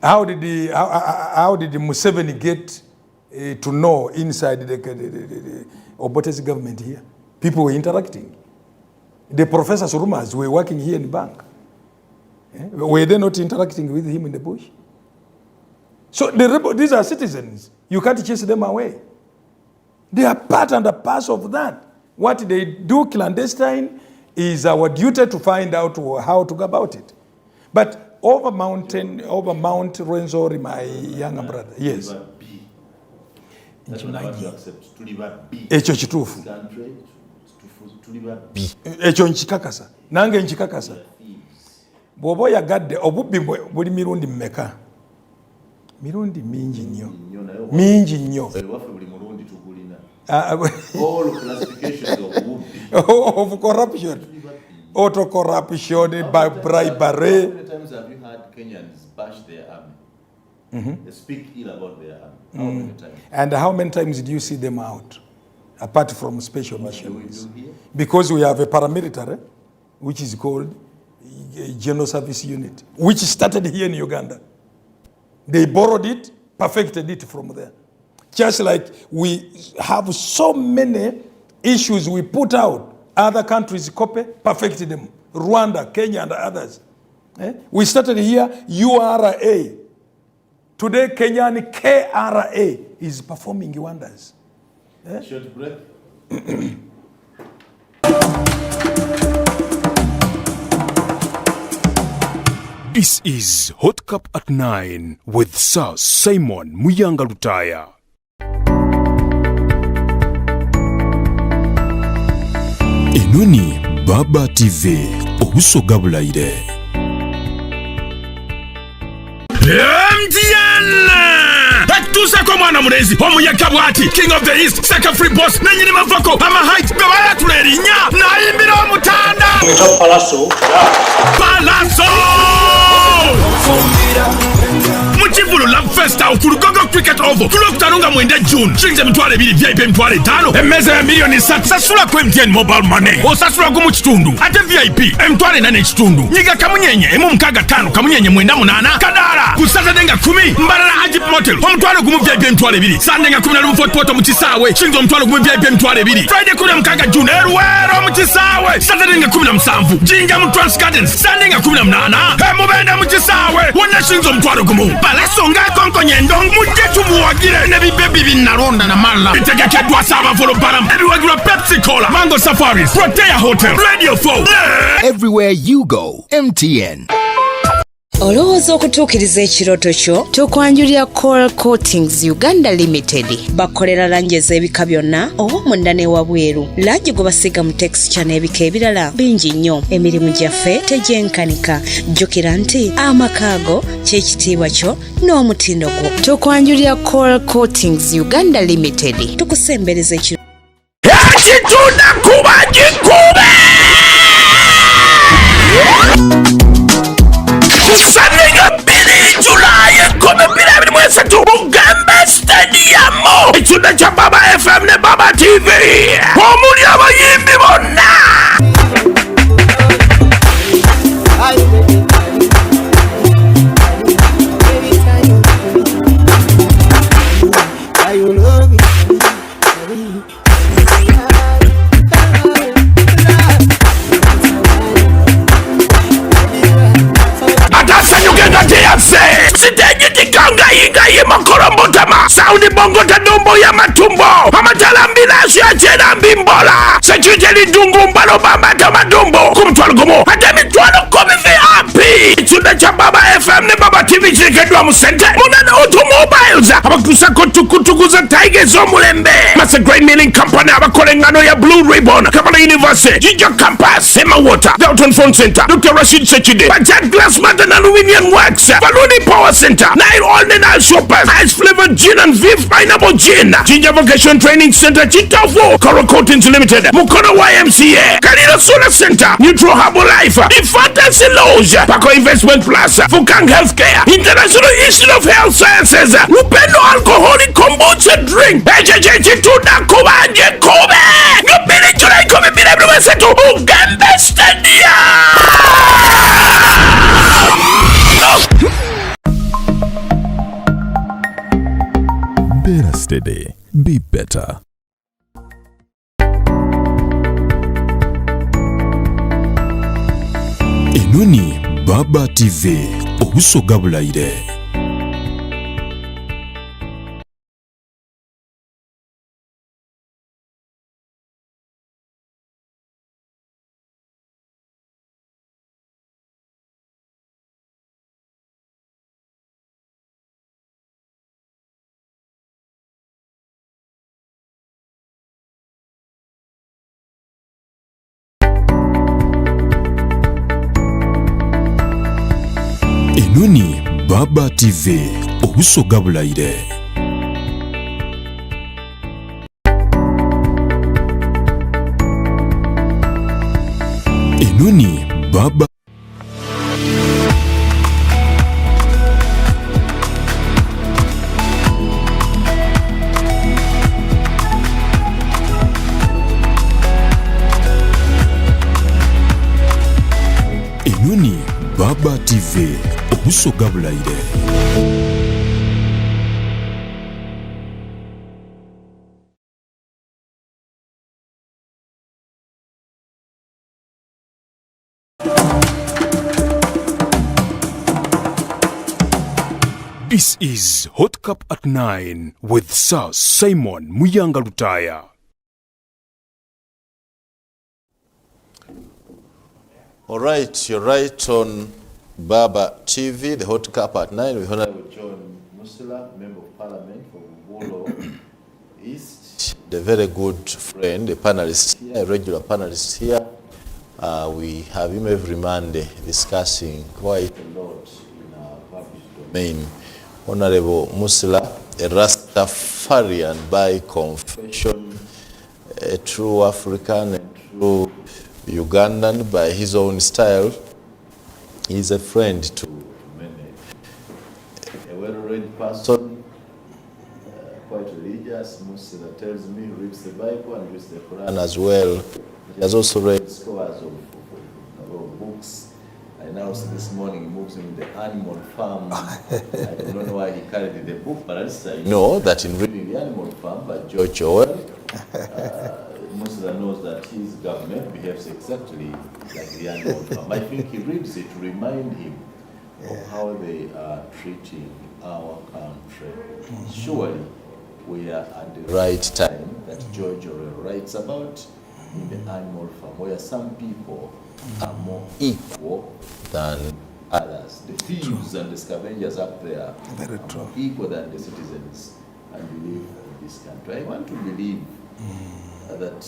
How did Museveni get to know inside the Obote's government here? People were interacting. The professors' rumors were working here in the bank. Were they not interacting with him in the bush? So these are citizens. You can't chase them away. They are part and a parcel of that. What they do clandestine is our duty to find out how to go about it. But over Mount Rwenzori, my younger brother, yes. Ekyo kituufu. Ekyo nkikakasa. Nange nkikakasa. Bw'oba oyagadde obubbi buli mirundi mmeka? Mirundi mingi nnyo. Mingi nnyo. All classifications of whooping. Of corruption. Auto corruption, by bribery. How many times have you had Kenyans bash their army? They speak ill about their army. How many times? And how many times did you see them out? Apart from special missions. Because we have a paramilitary, which is called General Service Unit, which started here in Uganda. They borrowed it, perfected it from there. Just like we have so many issues we put out, other countries copy, perfected them. Rwanda, Kenya, and others. We started here, URA. Today, Kenyan KRA is performing wonders. Short break. This is Hot Cup at 9 with Sir Simon Muyanga Lutaaya. Enoni Baba TV obusoga bulaire. Tusa kwa mwana murezi omuyaka bwati King of the East Saka Free Boss nanyini mavoko ama height gabaya tulerinya nayimbira omutanda Palazzo Muchivulu Love Festa ukulugogo Cricket Oval kulokutanunga mwenda June shilingi emitwalo 2 VIP emitwalo 5 emmeza ya milioni 3 sasula ku MTN Mobile Money osasula ku mukitundu ate VIP emitwalo 4 ekitundu nyiga kamunyenye emu mukaga 5 kamunyenye mwenda 8 kadala ku Saturday nga 10 mbalala Ajip Motel omutwalo gumu VIP emitwalo 2 Sunday nga 10 Fort Portal mu Kisaawe shilingi omutwalo gumu VIP emitwalo 2 Friday kule mukaga June Eruwero mu Kisaawe Saturday nga 17 Jinja mu Trans Gardens Sunday nga 18 Mubenda mu Kisaawe wonna shilingi omutwalo gumu Balasonga konkonye ndong mujetu muwagire ne bibebi binalonda na mala itegekedwa saba volo baram ebiwagirwa Pepsi Cola Mango Safaris Protea Hotel Radio 4 Everywhere you go MTN. Olowooza okutuukiriza ekirooto kyo tukwanjulira Coral Coatings Uganda Limited bakolera langi ez'ebika byonna ow'omunda n'ewabweru langi gwe basiga mu texture n'ebika ebirala bingi nnyo emirimu gyaffe tegyenkanika jjukira nti amakaago ky'ekitiibwa kyo n'omutindo gwo tukwanjulira Coral Coatings Uganda Limited tukusembereza ekiro ekitunda kuba gikube Kusaninga Billy July Komebila Mwesatu Mugambe Stadium Ekitunda kya Baba FM ne Baba TV omuli abayimbi bonna Sound bongo tadombo ya matumbo amatala mbilashu ya chena mbimbola security dungu mbalo bamba tamadumbo kumtwalo gumo hata mitwalo komi happy itunda cha Baba FM ne Baba TV chikeddwa mu center munana automobiles abakusa kotukutukuza Tigers omulembe Master Grain Milling Company abakolengano ya Blue Ribbon Kabala University Jinja Campus Sema Water Dalton Phone Center Dr. Rashid Sechide Bajat Glass Matter Aluminium Works Baluni Power Center Nile All Nile Shoppers Ice Flavor Gin and Viv Pineapple Gin Jinja Vocation Training Center Chitafo Coral Coatings Limited Mukono YMCA Kalira Solar Center Neutral Harbour Life Infantas Loge Paco Investment Plus Fukang Healthcare International Institute of Health Sciences Lupeno Alcoholic Kombucha Drink HHH Chitunda Kubanje Kobe Nupili Chula Kobe Bila Blue Setu Ugambe Stadium Better steady, be better. Enoni Baba TV obusoga bulaire. Enoni Baba TV obusoga bulaire. Enoni Baba Enoni Baba TV obusoga bulaire. This is Hot Cup at 9 with Sir Simon Muyanga Lutaaya. All right, you're right on Baba TV, the Hot Cup at 9. We honor John Musila, Member of Parliament for Bolo East. the very good friend, a panelist here, a regular panelist here. We have him every Monday discussing quite a lot in our public domain. Honorable Musila, a Rastafarian by confession, a true African, a true Ugandan by his own style. He's a friend to many. A well-read person, quite religious. Musila tells me reads the Bible and reads the Quran And as well, he has also read scores of books. I now see this morning he moves in the animal farm. I don't know why he carried the book, but at least I know that in reading the Animal Farm by George Orwell, Musila knows that his government behaves exactly like the Animal Farm. I think he reads it to remind him of how they are treating our country. Surely we are at the right time that George Orwell writes about in the Animal Farm, where some people are more equal than others. The thieves and the scavengers up there are more equal than the citizens and live in this country. I want to believe that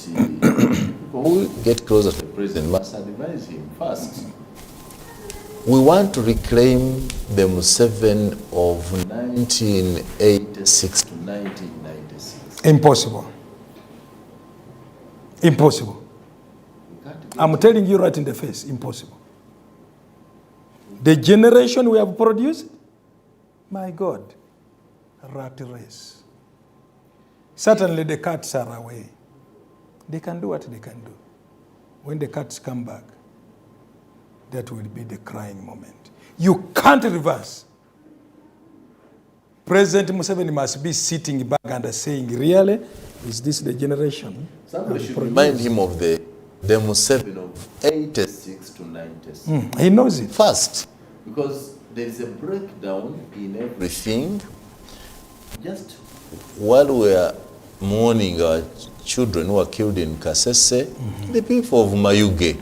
people who get closer to the president must advise him first. we want to reclaim the Museveni of 1986 to 1996. Impossible. Impossible. I'm telling you right in the face, impossible. The generation we have produced, my God, rat race. Certainly the cats are away. They can do what they can do. When the cats come back, that will be the crying moment. You can't reverse. President Museveni must be sitting back and saying, really, is this the generation? Somebody should remind him of the Museveni of 86 to 96. He knows it. First. Because there is a breakdown in everything. Just while we are mourning our children who were killed in Kasese, the people of Mayuge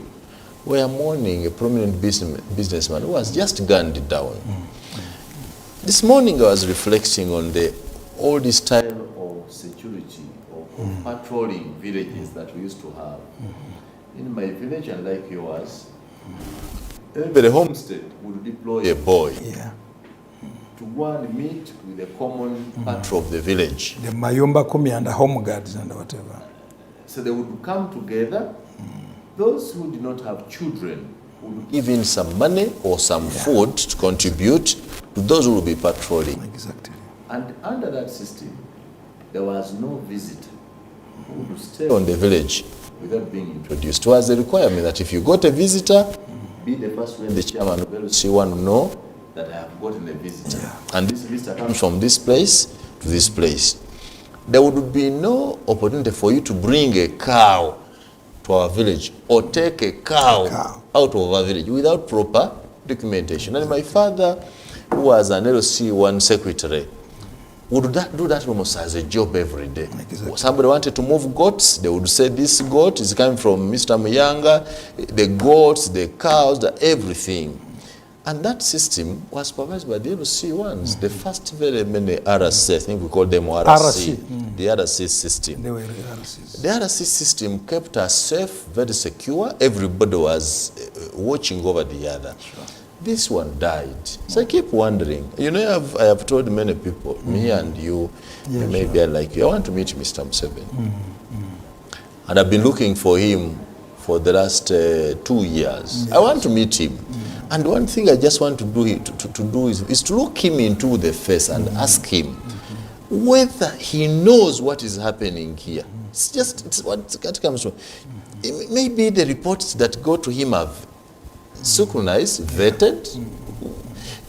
were mourning a prominent businessman who was just gunned down. This morning I was reflecting on the old style of security, of patrolling villages that we used to have. In my village, and like yours, every homestead would deploy a boy to go and meet with the common patrol of the village. The Mayumba Kumi and the home guards and whatever. So they would come together. Those who did not have children would give in some money or some food to contribute to those who will be patrolling. Exactly. And under that system, there was no visitor who would stay On the village without being introduced. It was a requirement that if you got a visitor, be the first one, the chairman of the LC one to know that I have gotten a visitor. And this visitor comes from this place to this place. There would be no opportunity for you to bring a cow to our village or take a cow out of our village without proper documentation. And my father, who was an LC1 secretary, would do that almost as a job every day. Exactly. Somebody wanted to move goats, they would say this goat is coming from Mr. Muyanga, the goats, the cows, everything. And that system was supervised by the LC1s, the first very many RC, I think we call them RC. The RC system. They were RCs. The RC system kept us safe, very secure. Everybody was watching over the other. Sure. This one died. So I keep wondering, you know, I have told many people, me and you, maybe I like you, I want to meet Mr. Museveni. And I've been looking for him for the last 2 years. I want to meet him. And one thing I just want to do, is to look him into the face and ask him whether he knows what is happening here. It's what comes from. Maybe the reports that go to him have scrutinized, vetted.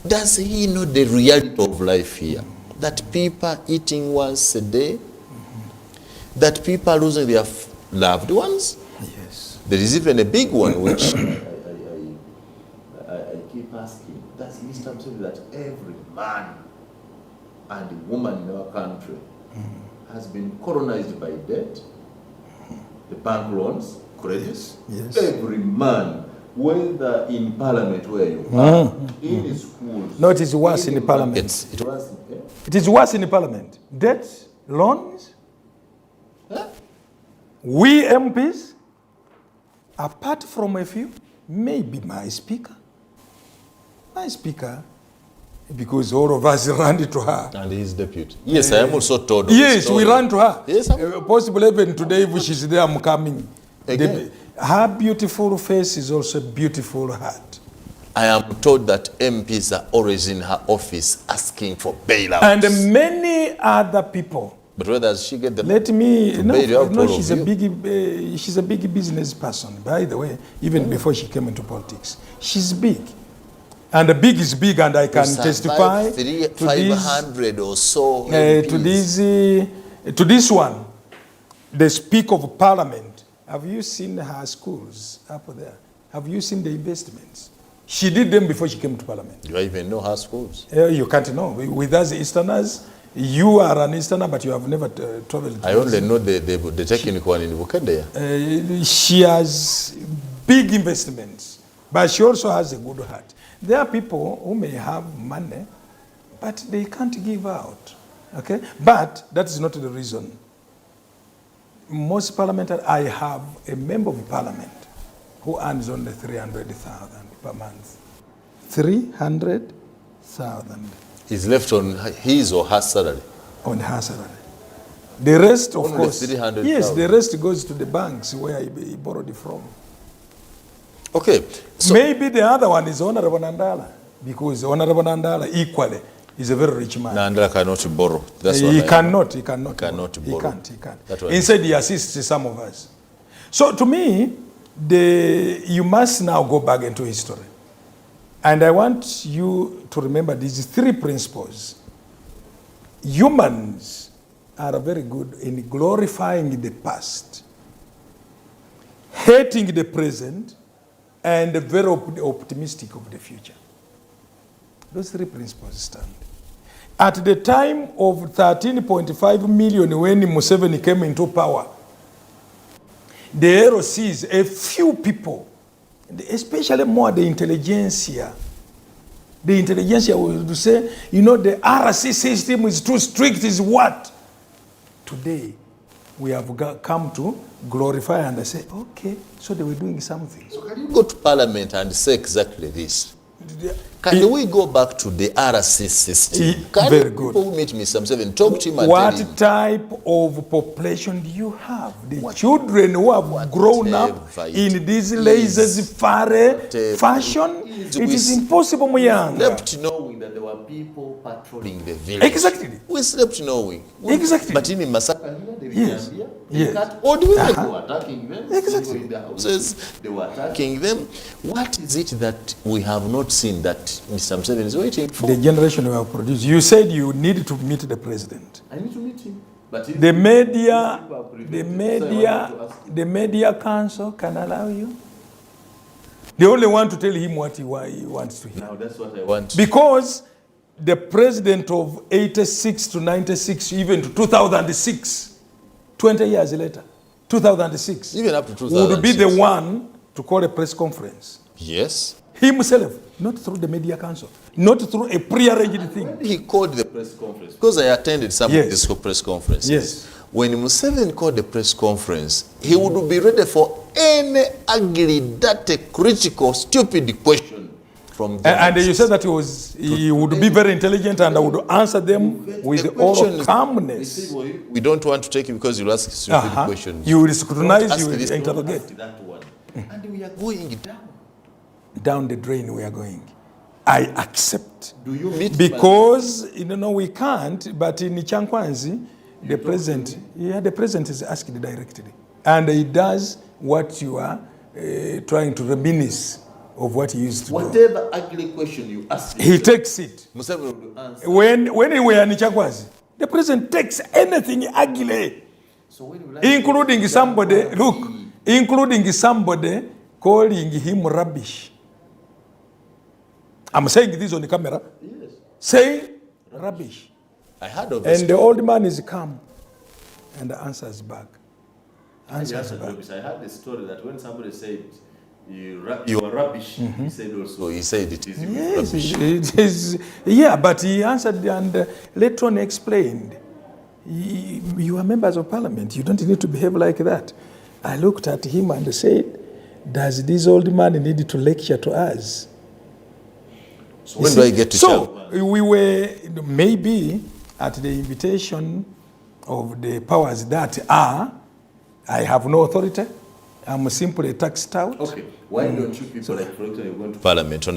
Does he know the reality of life here? That people are eating once a day? That people are losing their loved ones? Yes. There is even a big one which I keep asking, does Mr. Museveni that every man and woman in our country has been colonized by debt, the bank loans, credits. Yes. Every man, whether in parliament where you are, in schools. No, it is worse in the parliament. It is worse in the parliament. Debt, loans. We MPs, apart from a few, maybe my speaker, because all of us ran to her. And his deputy. Yes, I am also told. Yes, we ran to her. Yes, possibly even today, if she's there, I'm coming. Her beautiful face is also beautiful heart. I am told that MPs are always in her office asking for bailouts. And many other people. But where does she get the she's a big business person, by the way, even before she came into politics. She's big. And the big is big, and I can testify to 500 or so to this one, the Speaker of Parliament. Have you seen her schools up there? Have you seen the investments? She did them before she came to Parliament. Do I even know her schools? You can't know. With us Easterners, you are an Easterner, but you have never traveled. I only know the technical one in Bukende. She has big investments, but she also has a good heart. There are people who may have money, but they can't give out. Okay? But that is not the reason. Most parliamentary, I have a member of parliament who earns only 300,000 per month. 300,000. Is left on his or her salary? On her salary. The rest, of only course. 300,000. Yes, the rest goes to the banks where he borrowed it from. Okay. So maybe the other one is Honorable Nandala, because Honorable Nandala equally is a very rich man. Nandala cannot borrow. That's He cannot borrow. He can't. Instead, he assists some of us. So to me, you must now go back into history. And I want you to remember these three principles. Humans are very good in glorifying the past, hating the present, and very optimistic of the future. Those three principles stand. At the time of 13.5 million when Museveni came into power, the ROCs, a few people, especially more the intelligentsia would say, the RC system is too strict, is what? Today, we have come to glorify and say, okay, so they were doing something. So can you go to Parliament and say exactly this? Can we go back to the RC system? Very good. People meet Mr. Museveni, talk to him and what tell him. type of population do you have? The children who have grown up in this laissez-faire fashion? It is impossible, Muyanga. We slept knowing that there were people patrolling the village. Exactly. We slept knowing. Exactly. But in Masaka, yes. All the women were attacking them. Exactly. In the houses, they were attacking them. What is it that we have not seen that Mr. Museveni is waiting for? The generation we have produced. You said you needed to meet the president. I need to meet him. But the media council can allow you. They only want to tell him what he wants to hear. Now that's what I want. Because the president of 86 to 96, even to 2006, 20 years later, 2006, even up to 2006, would be the one to call a press conference. Yes. Himself, not through the media council, not through a pre-arranged thing. When he called the press conference, because I attended some of these press conferences. Yes. When Museveni called the press conference, he would be ready for any ugly, dirty, critical, stupid question from them. And you said that he would be very intelligent and I would answer them with all calmness. We don't want to take it because you'll ask stupid questions. You will scrutinize, you will interrogate. And we are going down the drain we are going. I accept. Do you meet because we can't, but in Chankwanzi, the president is asked directly. And he does what you are trying to reminisce of what he used to do. Whatever ugly question you ask him, he takes it. Museveni will answer. When he were in Chankwanzi, the president takes anything ugly, so including somebody calling him rubbish. I'm saying this on the camera. Yes. Say rubbish. I heard of and the old man is calm and answers back. I heard the story that when somebody said, you are rubbish, he said also, he said it is yes, rubbish. It is, yeah, but he answered and later on explained, you are members of parliament, you don't need to behave like that. I looked at him and said, does this old man need to lecture to us? So when do I get to So we were maybe at the invitation of the powers that are, I have no authority, I'm simply a tax tout. Okay, why don't you people, like for example, you're going to Parliament,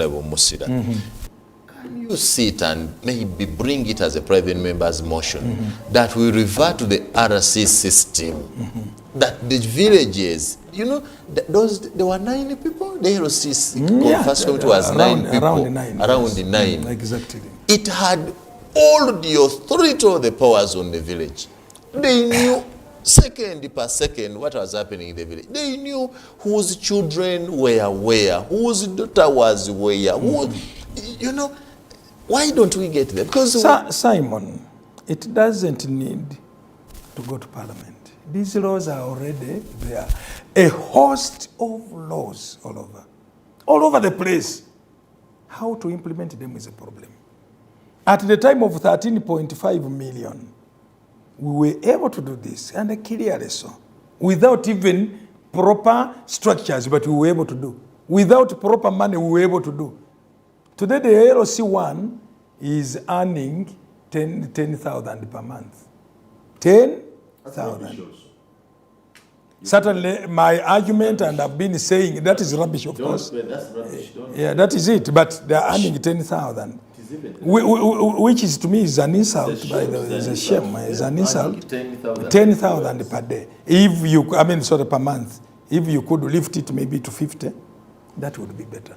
can you sit and maybe bring it as a private member's motion that we revert to the RC system, that the villages, you know, there were 9 people, the RC first committee was 9 people, around 9. Exactly. It had all the authority of the powers on the village. They knew second per second what was happening in the village. They knew whose children were where, whose daughter was where, who, you know. Why don't we get there? Because Simon, it doesn't need to go to parliament. These laws are already there. A host of laws all over the place. How to implement them is a problem. At the time of 13.5 million, we were able to do this, and clearly so, without even proper structures, but we were able to do. Without proper money, we were able to do. Today, the LC1 is earning 10,000 per month. 10,000. Certainly, my argument, and I've been saying, that is rubbish, of course. That's rubbish. Yeah, that is it, but they're earning 10,000. Which is, to me, is an insult, by the way. It's a shame. It's an insult. 10,000 per day. If you, per month. If you could lift it maybe to 50, that would be better.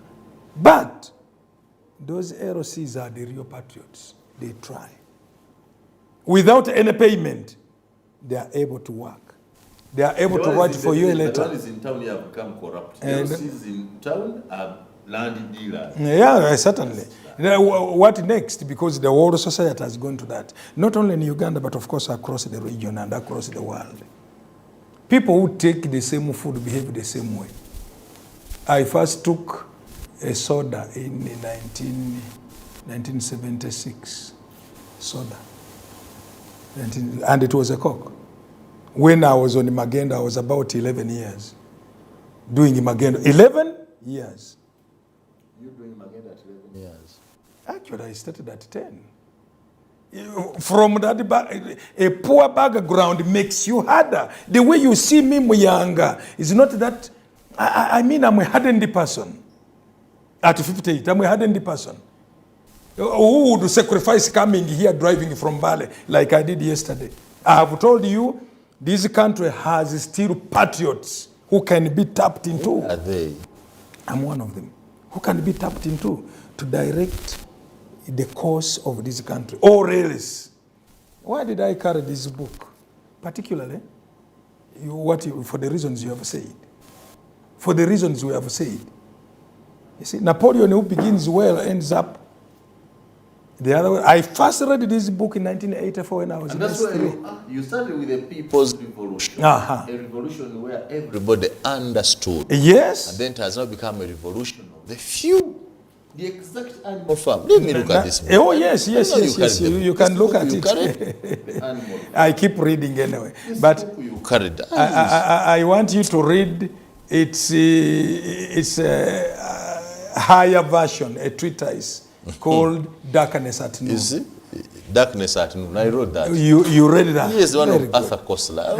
But those LCs are the real patriots. They try. Without any payment, they are able to work. They are able to write for you a letter. The ones in town have become corrupt. LCs in town are land dealers. Yeah, certainly. What next? Because the whole society has gone to that. Not only in Uganda, but of course across the region and across the world. People who take the same food behave the same way. I first took a soda in 1976. Soda. And it was a Coke. When I was on Magendo, I was about 11 years. Doing Magendo. 11 years. You doing Magendo at 11 years? Actually, I started at 10. From that a poor background makes you harder. The way you see me, Muyanga, is not that. I'm a hardened person. At 58, I'm a hardened person. Who would sacrifice coming here driving from Valley like I did yesterday? I have told you, this country has still patriots who can be tapped into. Who are they? I'm one of them. Who can be tapped into to direct the course of this country. Or else. Why did I carry this book? Particularly, for the reasons you have said. For the reasons we have said. You see, Napoleon, who begins well, ends up the other way. I first read this book in 1984 when I was in S3. And that's why you started with the People's Revolution. A revolution where everybody understood. Yes. And then it has now become a revolution of the few. The exact animal farm. Let me look at this book. Oh, yes. You can look at it. I keep reading anyway. But you carried. I want you to read it's a higher version, a treatise called Darkness at Noon. You see? Darkness at Noon. I wrote that. You read that? Yes, one of Arthur Koestler.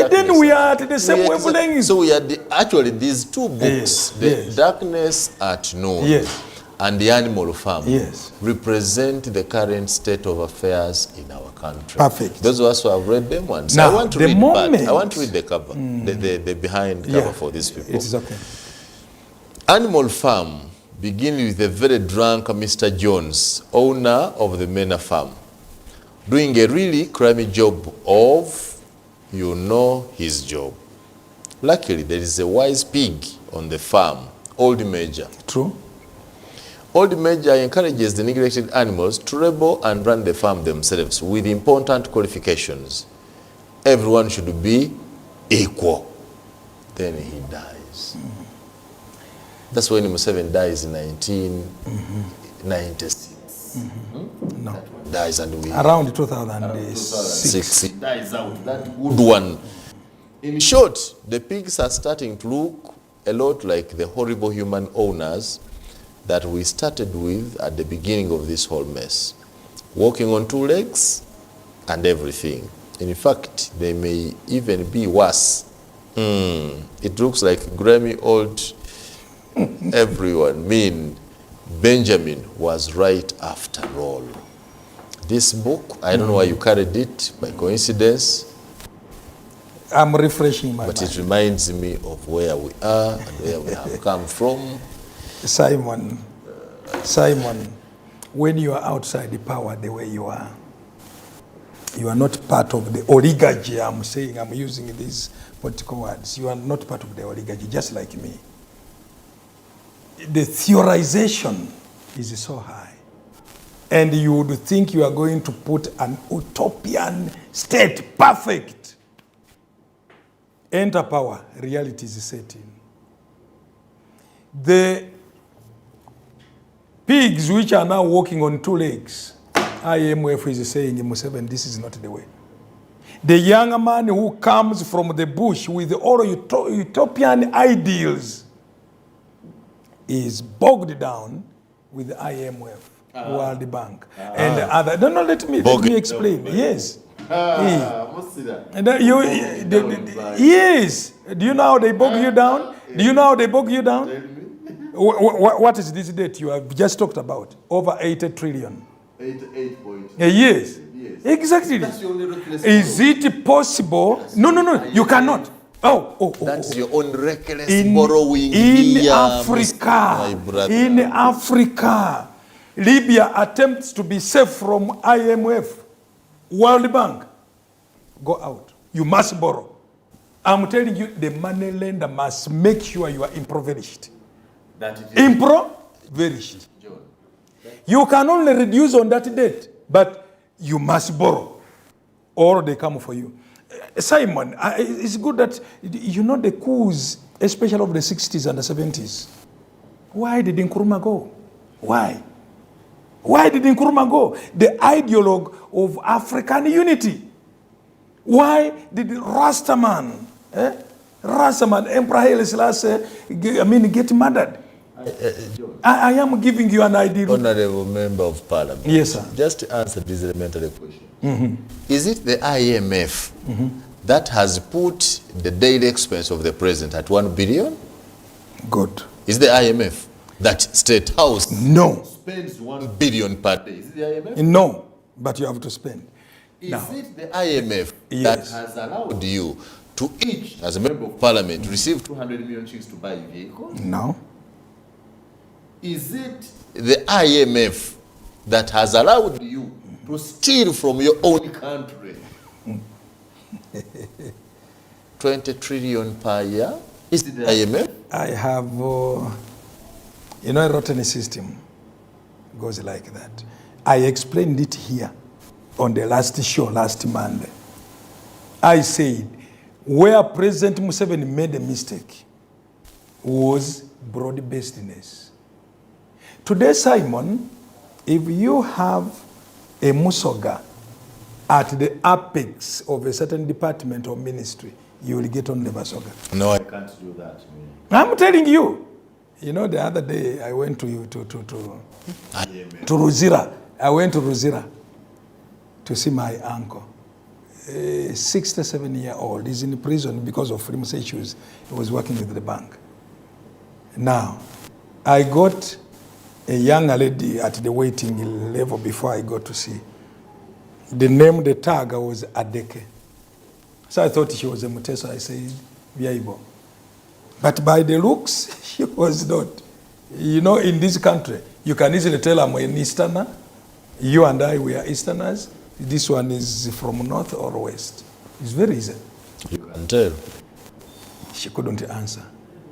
Then we are at the same wavelength. So we are actually these two books, the Darkness at Noon and the Animal Farm, represent the current state of affairs in our country. Perfect. Those of us who have read them once. Now, I want to read the cover, the behind cover for these people. It is okay. Animal Farm begin with a very drunk Mr. Jones, owner of the Mena Farm, doing a really crummy job of, his job. Luckily, there is a wise pig on the farm, Old Major. True. Old Major encourages the neglected animals to rebel and run the farm themselves with important qualifications. Everyone should be equal. Then he dies. That's when Museveni dies in 1996. No. Dies and we around 2006. He dies out. That good one. In short, the pigs are starting to look a lot like the horrible human owners that we started with at the beginning of this whole mess. Walking on two legs and everything. In fact, they may even be worse. It looks like grimy old everyone. Benjamin was right after all. This book, I don't know why you carried it, by coincidence. I'm refreshing my mind. But it reminds me of where we are and where we have come from. Simon, when you are outside the power the way you are not part of the oligarchy. I'm using these political words. You are not part of the oligarchy, just like me. The theorization is so high. And you would think you are going to put an utopian state, perfect. Enter power, reality is setting. The pigs which are now walking on two legs, IMF is saying, Museveni, this is not the way. The young man who comes from the bush with all utopian ideals is bogged down with the IMF, World Bank, and the other. No, let me explain. Yes. Yes. Do you know how they bog you down? Do you know how they bog you down? What is this debt you have just talked about? Over 80 trillion. 88.8. Yes. Exactly. Is it possible? No, you cannot. That's your own reckless borrowing in Africa. In Africa, Libya attempts to be safe from IMF, World Bank. Go out. You must borrow. I'm telling you, the money lender must make sure you are impoverished. Impoverished. You can only reduce on that debt, but you must borrow, or they come for you. Simon, it's good that you know the coups, especially of the 60s and the 70s. Why did Nkrumah go? Why? Why did Nkrumah go? The ideologue of African unity. Why did Rastaman, Emperor Haile Selassie, get murdered? I am giving you an idea. Honorable Member of Parliament. Yes, sir. Just to answer this elementary question. Is it the IMF that has put the daily expense of the president at 1 billion? Good. Is the IMF that State House spends 1 billion per day? Is it the IMF? No, but you have to spend. Is it the IMF that has allowed you to each, as a member of parliament, receive 200 million shillings to buy vehicles? No. Is it the IMF that has allowed you to steal from your own country 20 trillion per year? Is it the IMF? I have, a rotten system goes like that. I explained it here on the last show, last Monday. I said, where President Museveni made a mistake was broad-basedness. Today, Simon, if you have a Musoga at the apex of a certain department or ministry, you will get on the Musoga. No, I can't do that. I'm telling you. The other day I went to Ruzira. I went to Ruzira to see my uncle. 67-year-old. He's in prison because of freedom issues. He was working with the bank. Now, I got a young lady at the waiting level before I got to see. The name, the tag was Adeke. So I thought she was a Mutesa. I said, Viaibo. But by the looks, she was not. In this country, you can easily tell I'm an Easterner. You and I, we are Easterners. This one is from north or west. It's very easy. You can tell. She couldn't answer.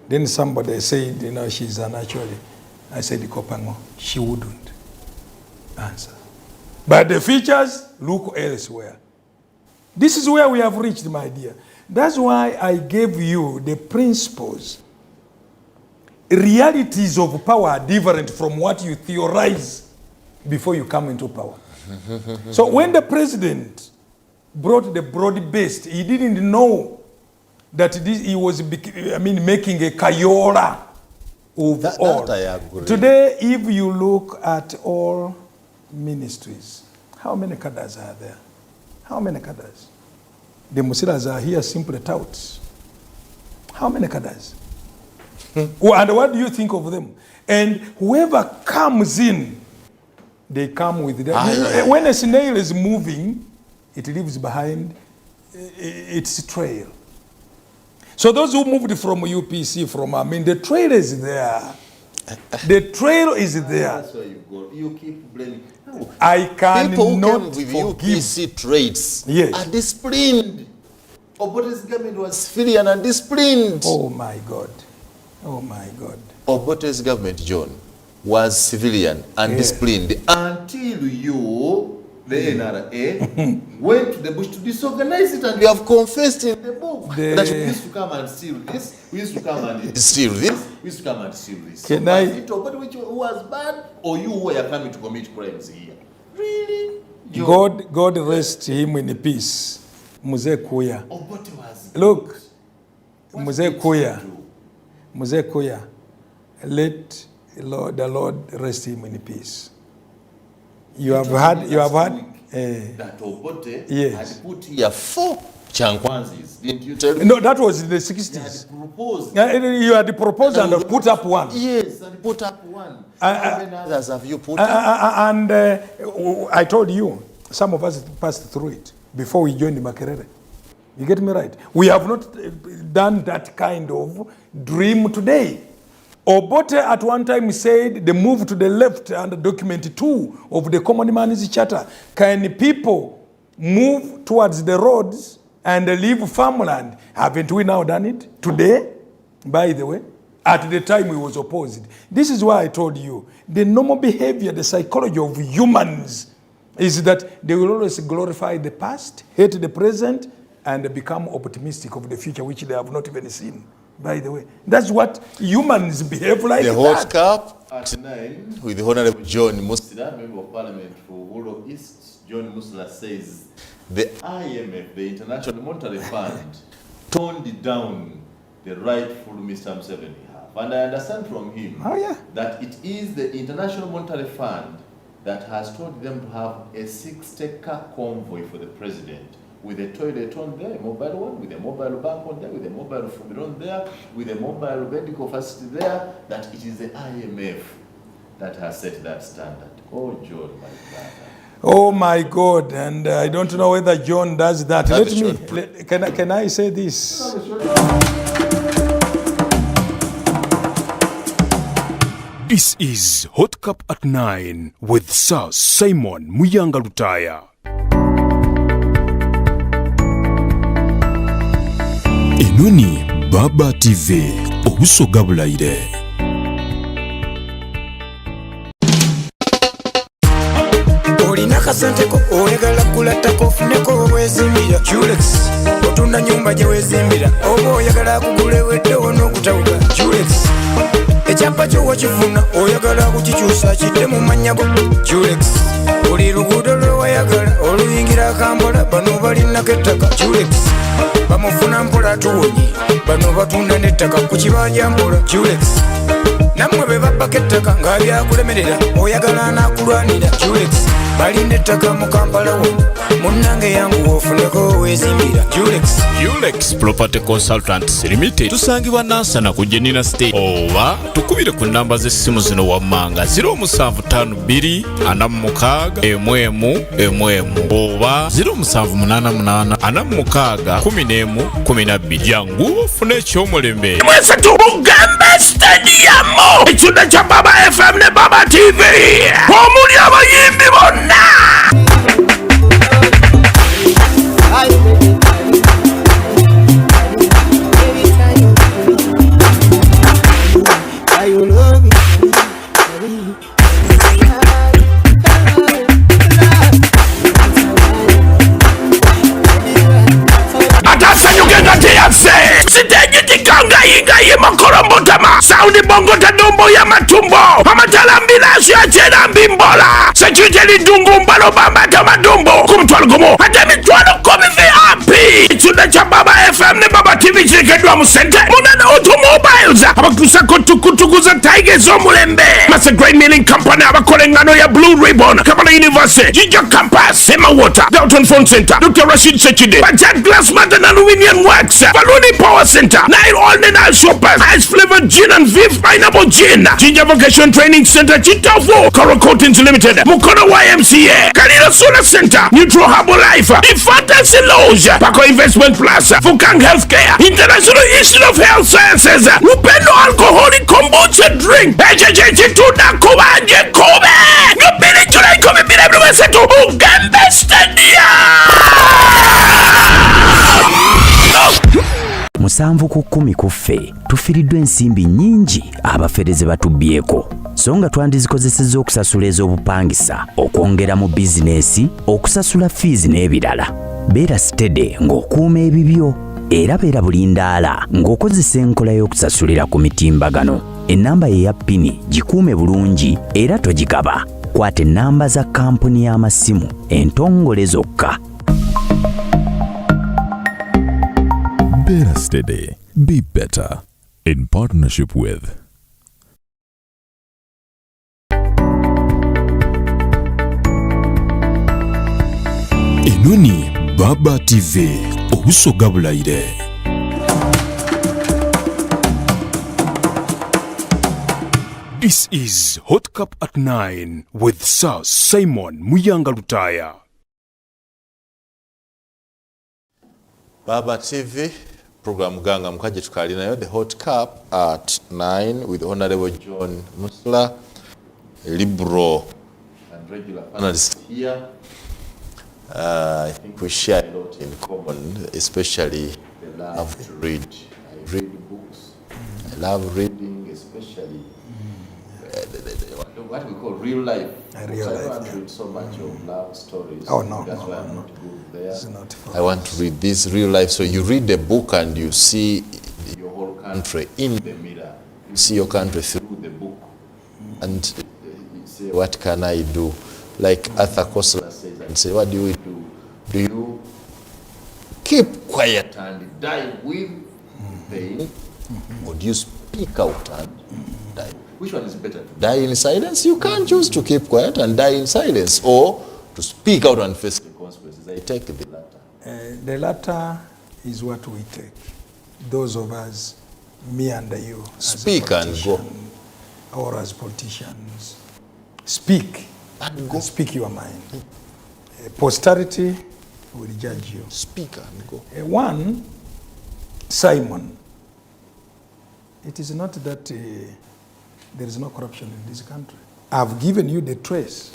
Then somebody said, she's an actually I said, Kopango. She wouldn't answer. But the features look elsewhere. This is where we have reached, my dear. That's why I gave you the principles. Realities of power are different from what you theorize before you come into power. So when the president brought the broad-based, he didn't know that he was making a Kayola of all. That I agree. Today, if you look at all ministries, how many cadres are there? How many cadres? The Musilas are here simply touts. How many cadres? And what do you think of them? And whoever comes in, they come with that. When a snail is moving, it leaves behind its trail. So those who moved from UPC, the trail is there. The trail is there. That's why you keep blaming. No. I cannot People who came with UPC traits are disciplined. Obote's government was civilian and disciplined. Oh my God. Oh my God. Obote's government, John, was civilian and disciplined until you, the NRA, went to the bush to disorganize it, and you have confessed in the book that we used to come and steal this, we used to come and steal this, we used to come and steal this. Can so was it Obote which was bad, or you were coming to commit crimes here? Really? God rest him in peace. Mzee Kuya. Obote was look, Mzee Kuya, let the Lord rest him in peace. You have had that Obote had put here 4 Chankwanzis. Didn't you tell me? No, that was in the 60s. You had proposed and put up one. Yes, and put up one. How many others have you put up? And I told you, some of us passed through it before we joined Makerere. You get me right? We have not done that kind of dream today. Obote at one time said the move to the left under document 2 of the Common Man's Charter. Can people move towards the roads and leave farmland? Haven't we now done it? Today, by the way, at the time we was opposed. This is why I told you, the normal behavior, the psychology of humans is that they will always glorify the past, hate the present, and become optimistic of the future, which they have not even seen. By the way, that's what humans behave like. The hot cup at 9 with the Honorable John Musila, Member of Parliament for Wuro East. John Musila says the IMF, the International Monetary Fund, toned down the rightful Mr. Museveni have. And I understand from him that it is the International Monetary Fund that has told them to have a 6-taker convoy for the president, with a toilet on there, a mobile one, with a mobile bank on there, with a mobile food on there, with a mobile medical facility there, that it is the IMF that has set that standard. Oh, John, my brother. Oh, my God. And I don't know whether John does that. Can I say this? This is Hot Cup at 9 with Sir Simon Muyanga Lutaaya. Enoni Baba TV obusoga bulaire. Olina kasenteko oyagala kulattako ofuneko obwezimbira Julex otunda nyumba gye weezimbira oba oyagala kugula eweddewo n'okutawuka Julex ekyapa kyo wakifuna oyagala kukikyusa kidde mu mannya go Julex buli luguudo lwe wayagala oluyingira Kampala bano balinako ettaka Julex bamufuna mpola tuwonye bano batunda n'ettaka ku kibanja mpola Julex nammwe be babbako ettaka nga byakulemerera oyagala anaakulwanira Julex balina ettaka mu Kampala wonna munnange yangu ofuneko weezimbira Julex Property Consultants Limited tusangibwa Nansana ku Jenina State oba tukubire ku namba z'essimu zino wammanga 0752 46 oba 0788 11 jangu ofune ekyomulembe mwese tubugambe stadium ekitudde kya Baba FM ne Baba TV omuli abayimbi bonna yase siteji tikanga inga ye makorombotama saundi bongo tadombo ya matumbo amatalambilasu ya chena mbimbola security dungu mbalo bamba tamadumbo kumtwalo gomo hata mitwalo komi VIP chunda cha Baba FM ne Baba TV chirikedwa musente munana automobiles abakusako tukutukuza Tigers omulembe Master Grain Milling Company abakolengano ya Blue Ribbon Kampala University Jinja Campus Sema Water Dalton Phone Center Dr. Rashid Sechide Bajat Glass Matter and Aluminium Works Baluni Power Center Nile All Nile Shoppers Ice Flavored Gin and Viv Pineapple Gin Jinja Vocation Training Center Chitofo Coral Coatings Limited Mukono YMCA Kalila Solar Center Neutral Harbour Life The Fantasy Loge Paco Investment Plus Fukang Healthcare International Institute of Health Sciences Upendo Alcoholic Kombucha Drink HHH Tuna Kubanje Kobe Ngopili Julai Kobe Bila Blue Setu Ugembe Stadia musanvu ku 10 kuffe tufiiriddwa ensimbi nnyingi abafeereze batubyeko so nga twandizikozesezza okusasula ez'obupangisa okwongera mu bizinesi okusasula fees n'ebirala beera steady ng'okuuma ebibyo era beera bulindaala ng'okozesa enkola y'okusasulira ku mitimbagano ennamba ye ya pini gikuume bulungi era togikaba kwata ennamba za kampuni y'amasimu entongole zokka. Better Steady, be better. In partnership with Enoni Baba TV obusoga bulayire. This is Hot Cup at 9 with Sir Simon Muyanga Lutaaya. Baba TV program ganga mkaje tukali nayo the Hot Cup at 9 with Honorable John Musla, liberal and regular panelist here. I think we share a lot in common, especially the love to read. I read books. I love reading, especially what we call real life. I don't read so much of love stories. Oh no, that's why I'm not good there. It's not I want to read this real life. So you read the book and you see your whole country in the mirror. You see your country through the book, and you say, "What can I do?" Like Arthur Koestler says, and say, "What do we do? Do you keep quiet and die with pain, or do you speak out and die?" Which one is better? To die in silence? You can't choose to keep quiet and die in silence, or to speak out and face the consequences. I take the latter. The latter is what we take. Those of us, me and you, speak and go. Or as politicians, speak and go. Speak your mind. Posterity will judge you. Speak and go. One, Simon. It is not that there is no corruption in this country. I've given you the trace.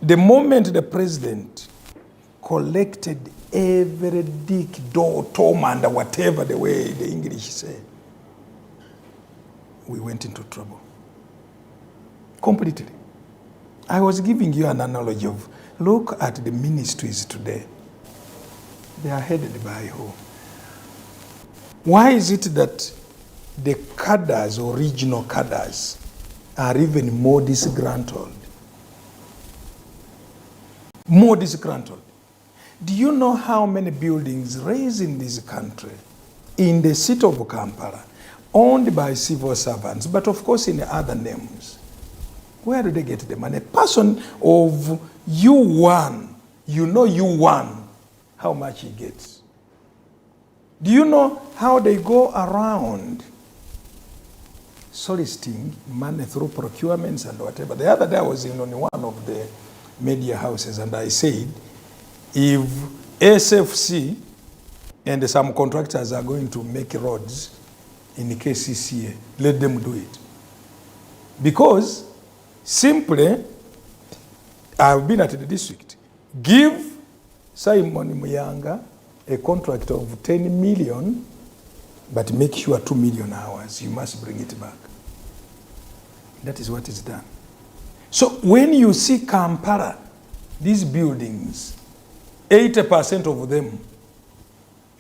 The moment the president collected every dick, door, tom, and whatever the way the English say, we went into trouble. Completely. I was giving you an analogy of, look at the ministries today. They are headed by who? Why is it that the cadres or regional cadres are even more disgruntled? More disgruntled. Do you know how many buildings raised in this country, in the city of Kampala, owned by civil servants, but of course in other names? Where do they get the money? A person of U1, you know U1, how much he gets. Do you know how they go around soliciting money through procurements and whatever? The other day I was in on one of the media houses and I said, if SFC and some contractors are going to make roads in the KCCA, let them do it. Because simply, I've been at the district, give Simon Muyanga a contract of 10 million, but make sure 2 million hours, you must bring it back. That is what is done. So when you see Kampala, these buildings, 80% of them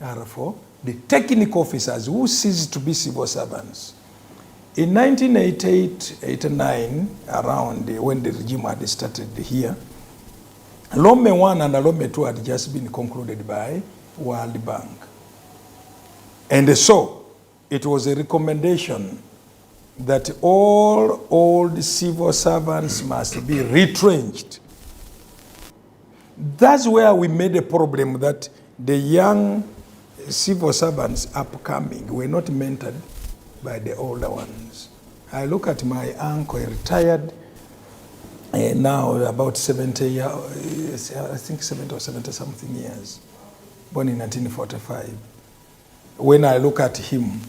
are for the technical officers who ceased to be civil servants. In 1988-89, around when the regime had started here, Lome 1 and Lome 2 had just been concluded by World Bank. And so, it was a recommendation that all old civil servants must be retrenched. That's where we made a problem that the young civil servants upcoming were not mentored by the older ones. I look at my uncle, retired now about 70 years, I think 70 or 70 something years, born in 1945. When I look at him,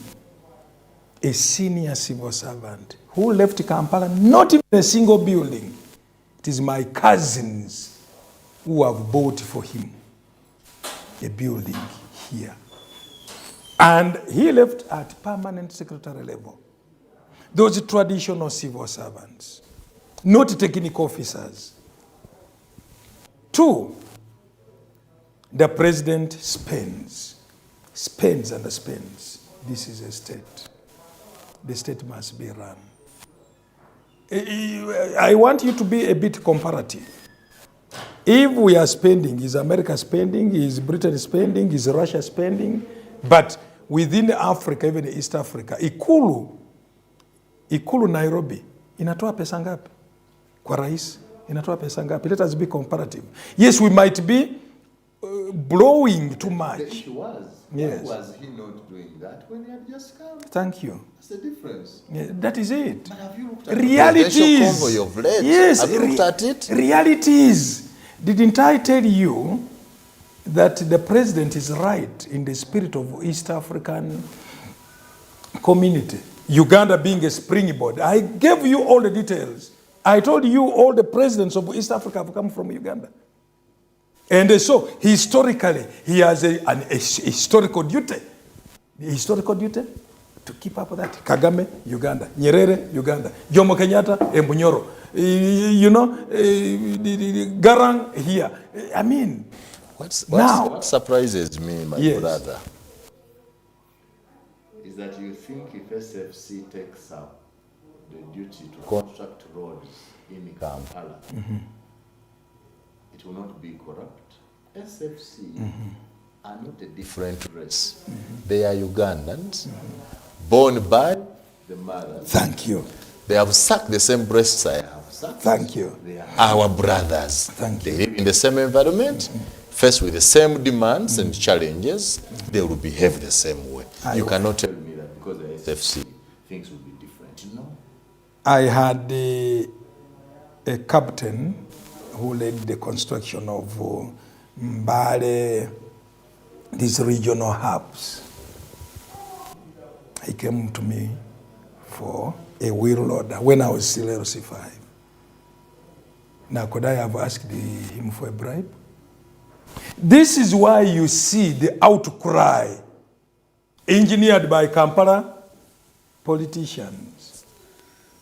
a senior civil servant who left Kampala, not even a single building. It is my cousins who have bought for him a building here. And he left at permanent secretary level. Those traditional civil servants, not technical officers. 2, the president spends and spends. This is a state. The state must be run. I want you to be a bit comparative. If we are spending, is America spending, is Britain spending, is Russia spending, but within Africa, even East Africa, Ikulu Nairobi, inatoa pesa ngapi? Kwa rais, inatoa pesa ngapi? Let us be comparative. Yes, we might be blowing too much. The issue was, yes. Why was he not doing that when he had just come? Thank you. That's the difference. Yeah, that is it. But have you looked at Realities. the of late? Yes. Have you looked at it? Realities. Didn't I tell you that the president is right in the spirit of East African community? Uganda being a springboard. I gave you all the details. I told you all the presidents of East Africa have come from Uganda. And so, historically, he has a historical duty. The historical duty to keep up with that. Kagame, Uganda. Nyerere, Uganda. Jomo Kenyatta, Mbunyoro. You know, Garang here. I mean, what surprises me, my brother, is that you think if SFC takes up the duty to construct roads in Kampala, it will not be corrupt. SFC are not a different race. They are Ugandans, born by the mother. Thank you. They have sucked the same breasts I have sucked. Thank you. They are our brothers. Thank you. They live in the same environment, faced with the same demands and challenges. They will behave the same way. You cannot tell me that because the SFC things will be different. No. I had a captain who led the construction of Mbale, these regional hubs. He came to me for a wheel order when I was still LC5. Now, could I have asked him for a bribe? This is why you see the outcry engineered by Kampala politicians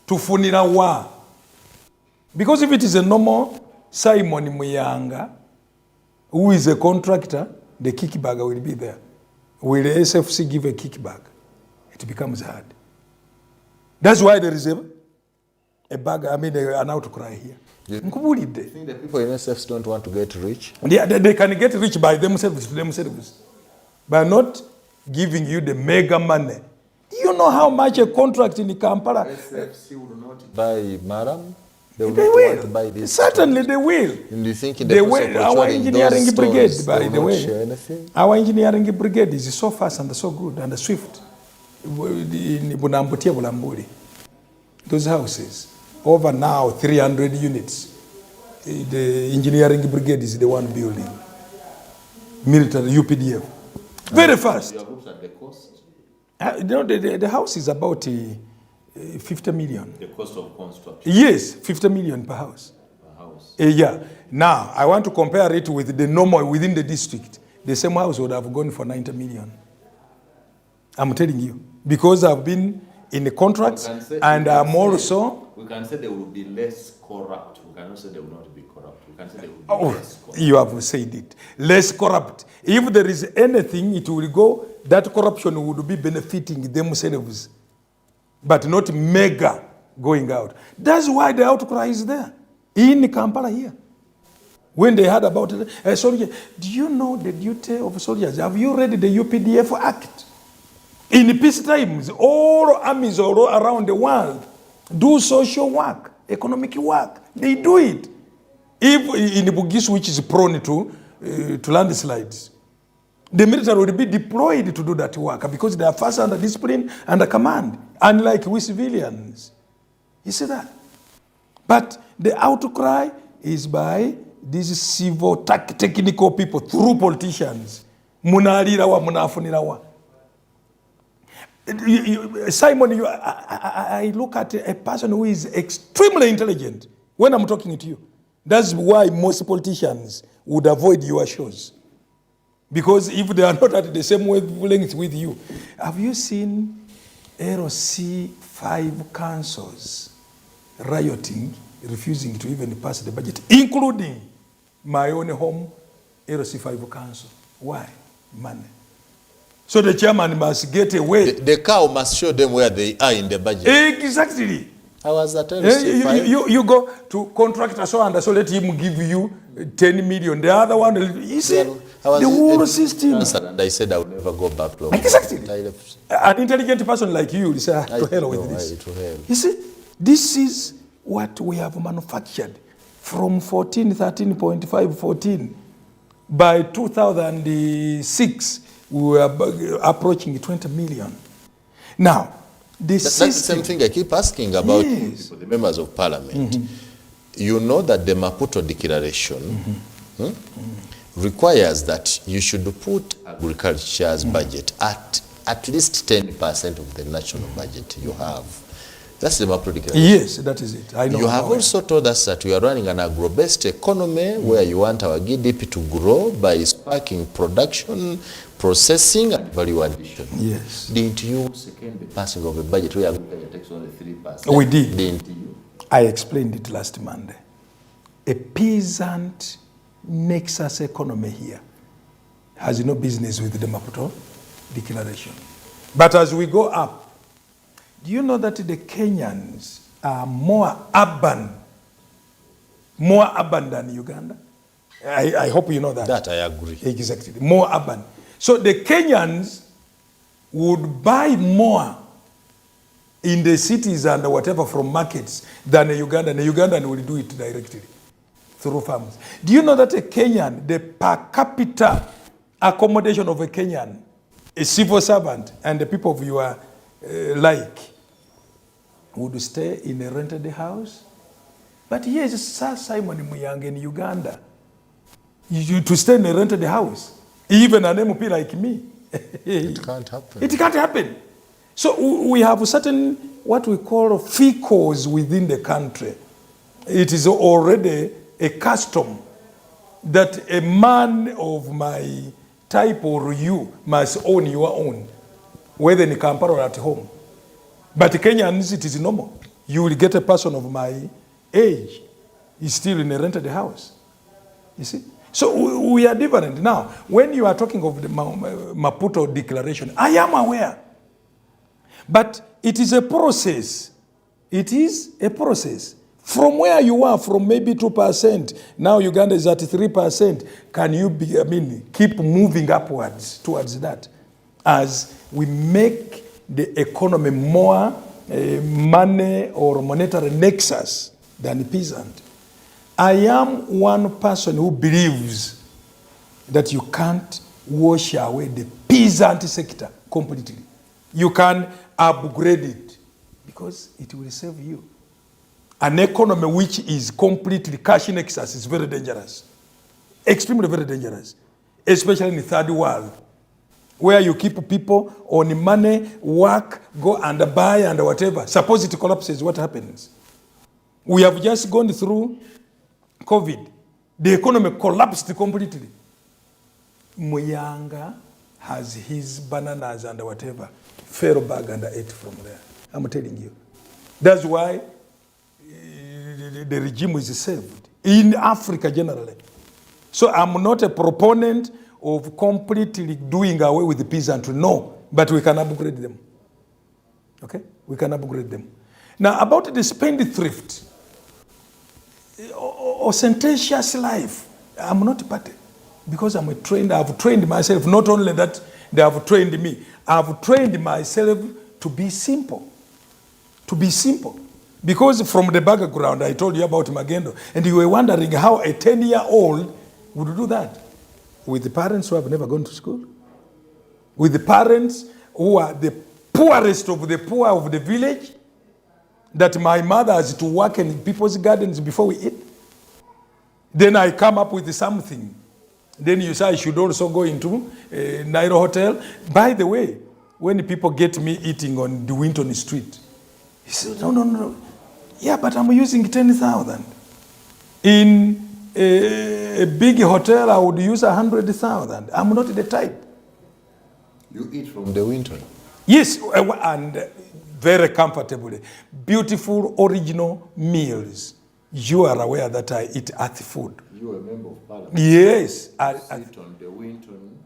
to funira wa. Because if it is a normal Simon Muyanga, who is a contractor, the kickback will be there. Will the SFC give a kickback? It becomes hard. That's why there is an outcry here. You think the people in SFC don't want to get rich? They can get rich by themselves, by not giving you the mega money. You know how much a contract in Kampala? SFC will not buy Maram? They will. Buy this. Certainly they will. And you think in the process of our engineering brigade, by the way, our engineering brigade is so fast and so good and swift. In Bunambutia, Bulamburi. Those houses, over now 300 units. The engineering brigade is the one building. Military, UPDF. Very fast. You have looked at the cost? The house is about 50 million. The cost of construction? Yes, 50 million per house. Per house? Yeah. Now, I want to compare it with the normal within the district. The same house would have gone for 90 million. I'm telling you. Because I've been in the contracts and I'm also We can say they will be less corrupt. We cannot say they will not be corrupt. We can say they will be less corrupt. You have said it. Less corrupt. If there is anything, it will go, that corruption would be benefiting themselves, but not mega going out. That's why the outcry is there. In Kampala here. When they heard about it, soldier, do you know the duty of soldiers? Have you read the UPDF Act? In peace times, all armies all around the world do social work, economic work. They do it. If in Bugis, which is prone to landslides, the military will be deployed to do that work because they are first under discipline, under command, unlike we civilians. You see that? But the outcry is by these civil technical people through politicians. Munalirawa, munafunirawa. Simon, I look at a person who is extremely intelligent when I'm talking to you. That's why most politicians would avoid your shows. Because if they are not at the same wavelength with you. Have you seen LC 5 councils rioting, refusing to even pass the budget, including my own home, LC 5 council? Why? Money. So the chairman must get away. The cow must show them where they are in the budget. Exactly. I was at LC 5. You go to contractor so and so, let him give you 10 million. The other one, you see, the whole system. And I said I would never go back to exactly. An intelligent person like you will say, to hell with this. You see, this is what we have manufactured from 13.5, 14. By 2006, we were approaching 20 million. Now, that's the same thing I keep asking about the members of parliament. You know that the Maputo Declaration requires that you should put agriculture's budget at least 10% of the national budget you have. That's the Maputo Declaration. Yes, that is it. I know. You have also told us that we are running an agro-based economy where you want our GDP to grow by sparking production, processing, and value addition. Yes. Didn't you second the passing of a budget where agriculture takes only 3%? We did. Didn't you? I explained it last Monday. A peasant nexus economy here has no business with the Maputo Declaration. But as we go up, do you know that the Kenyans are more urban than Uganda? I hope you know that. That I agree. Exactly. More urban. So the Kenyans would buy more in the cities and whatever from markets than a Ugandan. A Ugandan will do it directly through farms. Do you know that a Kenyan, the per capita accommodation of a Kenyan, a civil servant, and the people of your would stay in a rented house? But here's Sir Simon Muyanga in Uganda. To stay in a rented house, even an MP like me. It can't happen. It can't happen. So we have certain, what we call ficos within the country. It is already a custom that a man of my type or you must own your own, whether in Kampala or at home. But Kenyans, it is normal. You will get a person of my age, he's still in a rented house. You see? So we are different. Now, when you are talking of the Maputo Declaration, I am aware. But it is a process. It is a process. From where you are, from maybe 2%, now Uganda is at 3%, can you keep moving upwards towards that? As we make the economy more money or monetary nexus than peasant. I am one person who believes that you can't wash away the peasant sector completely. You can upgrade it because it will save you. An economy which is completely cash nexus is very dangerous. Extremely very dangerous. Especially in the third world, where you keep people on money, work, go and buy and whatever. Suppose it collapses, what happens? We have just gone through COVID. The economy collapsed completely. Muyanga has his bananas and whatever, fell back and ate from there. I'm telling you. That's why the regime is saved in Africa generally. So I'm not a proponent of completely doing away with the peasantry, no, but we can upgrade them. Okay, we can upgrade them. Now about the spendthrift, ostentatious life, I'm not part because I'm a trained, I've trained myself, not only that they have trained me, I've trained myself to be simple. To be simple. Because from the background, I told you about Magendo, and you were wondering how a 10-year-old would do that. With the parents who have never gone to school. With the parents who are the poorest of the poor of the village, that my mother has to work in people's gardens before we eat. Then I come up with something. Then you say I should also go into a Nairo hotel. By the way, when people get me eating on the Winton Street, he said, no. Yeah, but I'm using 10,000. In a big hotel, I would use 100,000. I'm not the type. You eat from the Winton? Yes, and very comfortably. Beautiful, original meals. You are aware that I eat earthy food. You are a member of parliament? Yes. I sit on the Winton,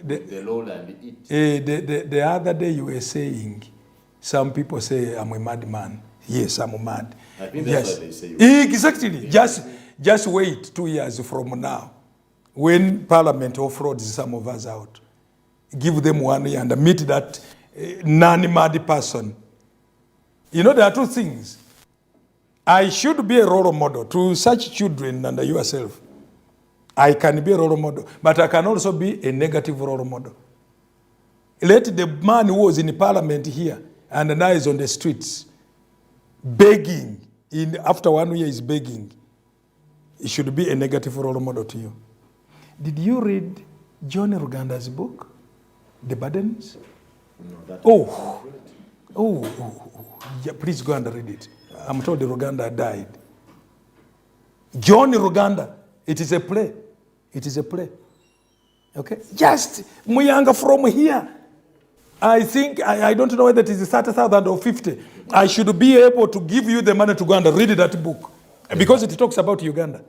the lowland eat. The other day you were saying, some people say I'm a madman. Yes, I'm mad. I think that's what they say. Exactly. Just wait 2 years from now. When Parliament offloads some of us out, give them 1 year and meet that non-mad person. You know, there are two things. I should be a role model to such children and yourself. I can be a role model, but I can also be a negative role model. Let the man who was in Parliament here and now is on the streets, begging, after 1 year is begging, it should be a negative role model to you. Did you read John Ruganda's book, The Burdens? No, yeah, please go and read it. I'm told Ruganda died. John Ruganda, it is a play. It is a play. Okay? Just Muyanga from here. I think, I don't know whether it is 30,000 or 50. I should be able to give you the money to go and read that book. Because it talks about Uganda.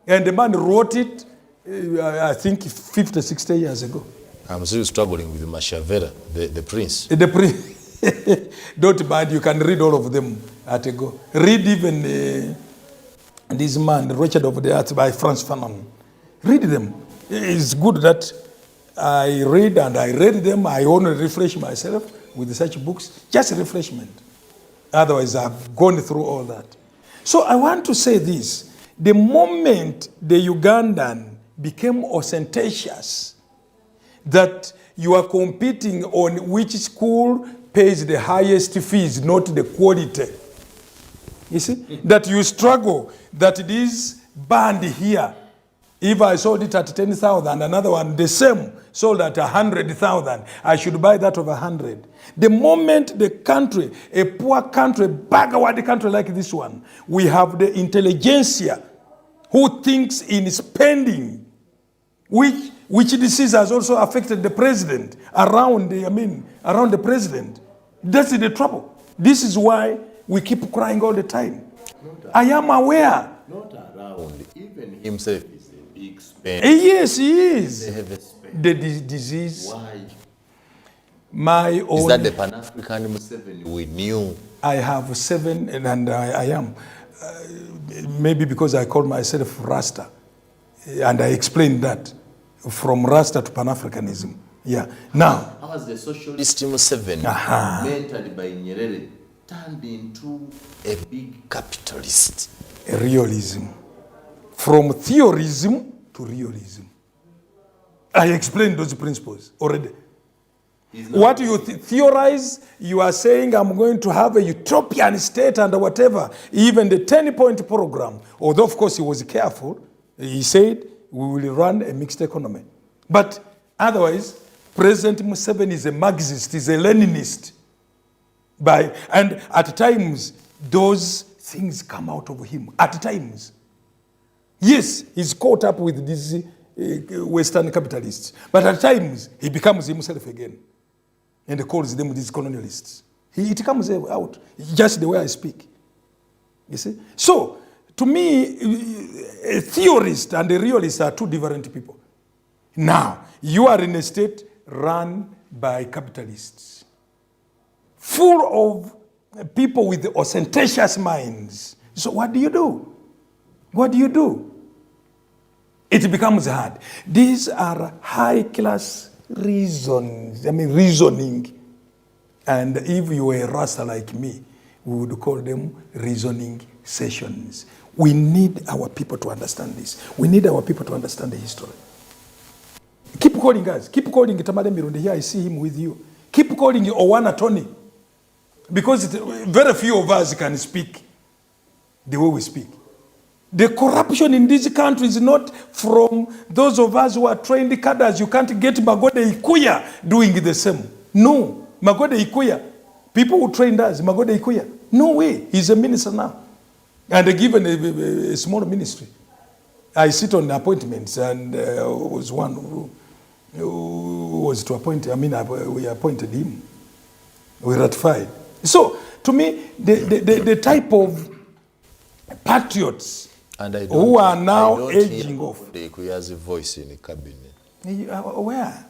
And the man wrote it, I think, 50, 60 years ago. I'm still struggling with Mashavera, the prince. The prince. Don't mind, you can read all of them at a go. Read even this man, Richard of the Earth by Frantz Fanon. Read them. It's good that I read and I read them. I only refresh myself with such books. Just refreshment. Otherwise, I've gone through all that. So I want to say this. The moment the Ugandan became ostentatious, that you are competing on which school pays the highest fees, not the quality. You see? That you struggle, that this band here, if I sold it at 10,000, another one, the same, sold at 100,000, I should buy that of 100. The moment the country, a poor country, backward country like this one, we have the intelligentsia who thinks in spending, which disease has also affected the president, around the president. That's the trouble. This is why we keep crying all the time. I am aware. Not around, even himself is a big spender. Yes, he is. They have a spend. The disease. Why? My own. Is that the Pan-African 7 we knew? I have 7 and I am. Maybe because I call myself Rasta. And I explained that. From Rasta to Pan-Africanism. Yeah. Now. How has the socialist 7 mentored by Nyerere turned into a big capitalist? A realism. From theorism to realism. I explained those principles already. What you theorize, you are saying I'm going to have a utopian state and whatever. Even the 10-point program, although of course he was careful, he said we will run a mixed economy. But otherwise, President Museveni is a Marxist, is a Leninist. And at times, those things come out of him. At times. Yes, he's caught up with these Western capitalists. But at times, he becomes himself again. And he calls them these colonialists. It comes out, just the way I speak. You see? So, to me, a theorist and a realist are two different people. Now, you are in a state run by capitalists, full of people with ostentatious minds. So what do you do? What do you do? It becomes hard. These are high-class reasoning. And if you were a Rasta like me, we would call them reasoning sessions. We need our people to understand this. We need our people to understand the history. Keep calling us. Keep calling Tamale Mirundi. Here I see him with you. Keep calling Owana Tony. Because very few of us can speak the way we speak. The corruption in this country is not from those of us who are trained cadres. You can't get Magode Ikuya doing the same. No. Magode Ikuya. People who trained us, Magode Ikuya. No way. He's a minister now. And given a small ministry. I sit on appointments and was one who was to appoint, we appointed him. We ratified. So, to me, the type of patriots who are now aging off. The Ikuya's voice in the cabinet. Where?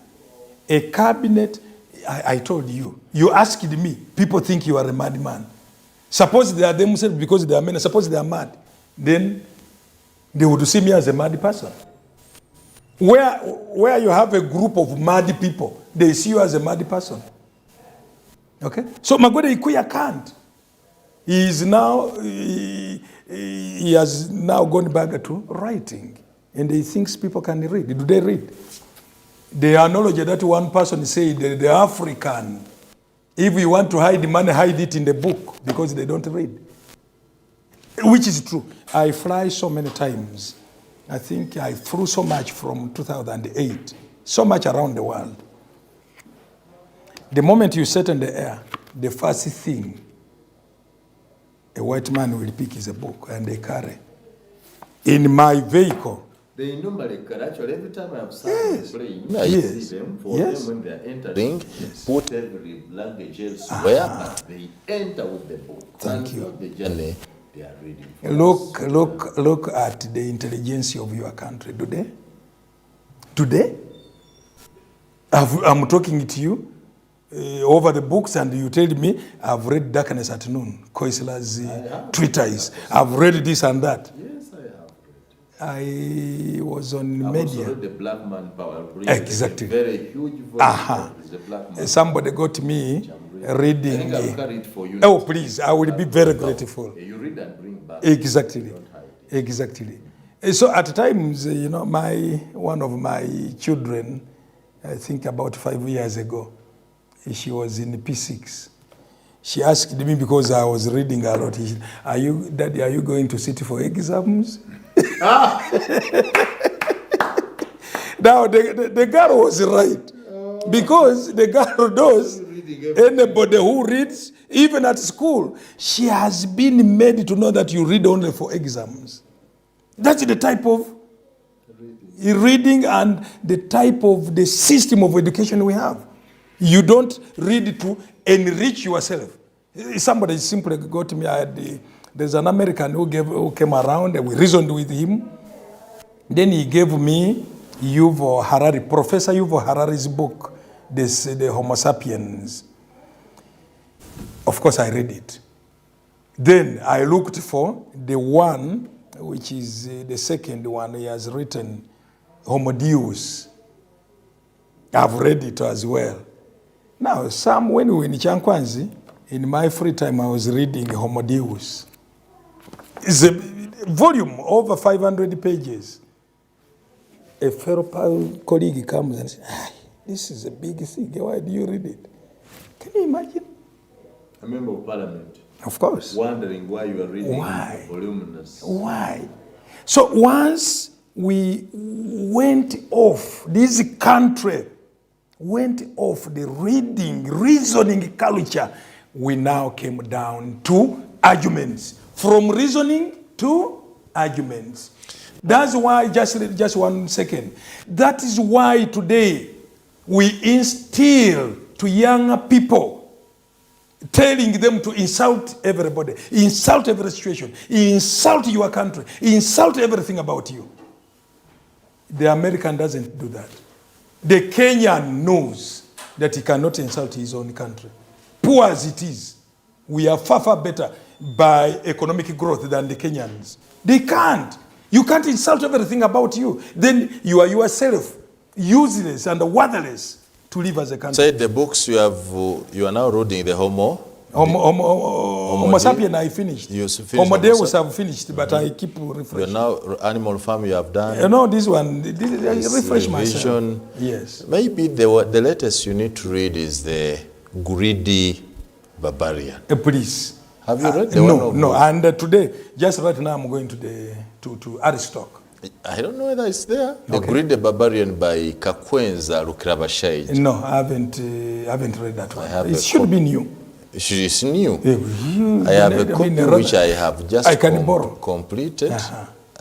A cabinet, I told you. You asked me, people think you are a madman. Suppose they are themselves because they are men, suppose they are mad. Then they would see me as a mad person. Where you have a group of mad people, they see you as a mad person. Okay? So Magode Ikuya can't. He has now gone back to writing. And he thinks people can read. Do they read? They acknowledge that one person said, the African, if you want to hide money, hide it in the book, because they don't read. Which is true. I fly so many times. I think I flew so much from 2008, so much around the world. The moment you set in the air, the first thing a white man will pick is a book and they carry. In my vehicle. They normally carry, actually, every time I have someone playing, I see them, for them when they are entering, put every luggage elsewhere, but they enter with the book. Thank you. The journey they are reading. Look at the intelligence of your country. Do they? Do they? I'm talking to you over the books, and you tell me I've read Darkness at Noon, Koisla's treatise. I've read this and that. Yes, I have read. I was on I've media. also read The Black Man Power. Exactly. A very huge volume. The Black Man Somebody got me reading. I think I'll carry it for you. Oh, please, I will be very grateful. You read and bring back. Exactly. Exactly. So at times, one of my children, I think about 5 years ago, she was in P6. She asked me, because I was reading a lot, Daddy, are you going to sit for exams? Now, the girl was right. Because the girl knows anybody who reads, even at school, she has been made to know that you read only for exams. That's the type of reading and the type of the system of education we have. You don't read to enrich yourself. Somebody simply got to me. There's an American who came around, and we reasoned with him. Then he gave me Yuval Harari, Professor Yuval Harari's book, the Homo sapiens. Of course, I read it. Then I looked for the one, which is the second one he has written, Homo Deus. I've read it as well. Now, when we were in Chankwanzi, in my free time, I was reading Homo Deus. It's a volume, over 500 pages. A fellow colleague comes and says, this is a big thing. Why do you read it? Can you imagine? A member of parliament. Of course. Wondering why you are reading. Why? Voluminous. Why? So once we went off, this country went off the reasoning culture, we now came down to arguments. From reasoning to arguments. That's why, just 1 second. That is why today we instill to younger people telling them to insult everybody, insult every situation, insult your country, insult everything about you. The American doesn't do that. The Kenyan knows that he cannot insult his own country. Poor as it is, we are far, far better by economic growth than the Kenyans. They can't. You can't insult everything about you. Then you are yourself useless and worthless to live as a country. Say the books you are now reading, the Homo sapien I finished. You finished Homo Deus have finished, but I keep refreshing. You're now Animal Farm you have done. No, this one, I refresh myself. Yes. Maybe the latest you need to read is the Greedy Barbarian. Please. Have you read the one? No. And today, just right now, I'm going to Aristotle. I don't know whether it's there. The Greedy Barbarian by Kakwenza Lukirabashaija. No, I haven't read that one. It should be new. It's new. I have a copy which I have just completed.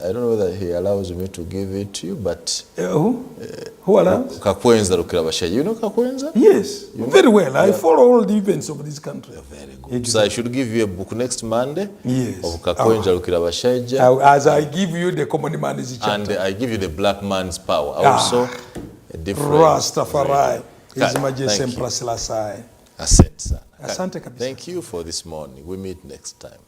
I don't know whether he allows me to give it to you, but... Who allows? Kakwenza Lukirabashaija. You know Kakwenza? Yes, very well. I follow all the events of this country. Very good. Exactly. So I should give you a book next Monday. Yes. Of Kakwenza Lukirabashaija. As I give you the common man's chapter. And I give you the black man's power. Also, a different... Rastafari. His Majesty Emperor Selassie. Asante kabisa. Thank you for this morning. We meet next time.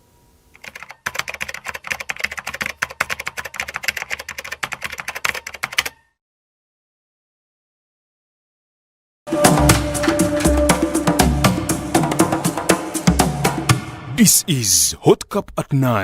This is Hot Cup at 9.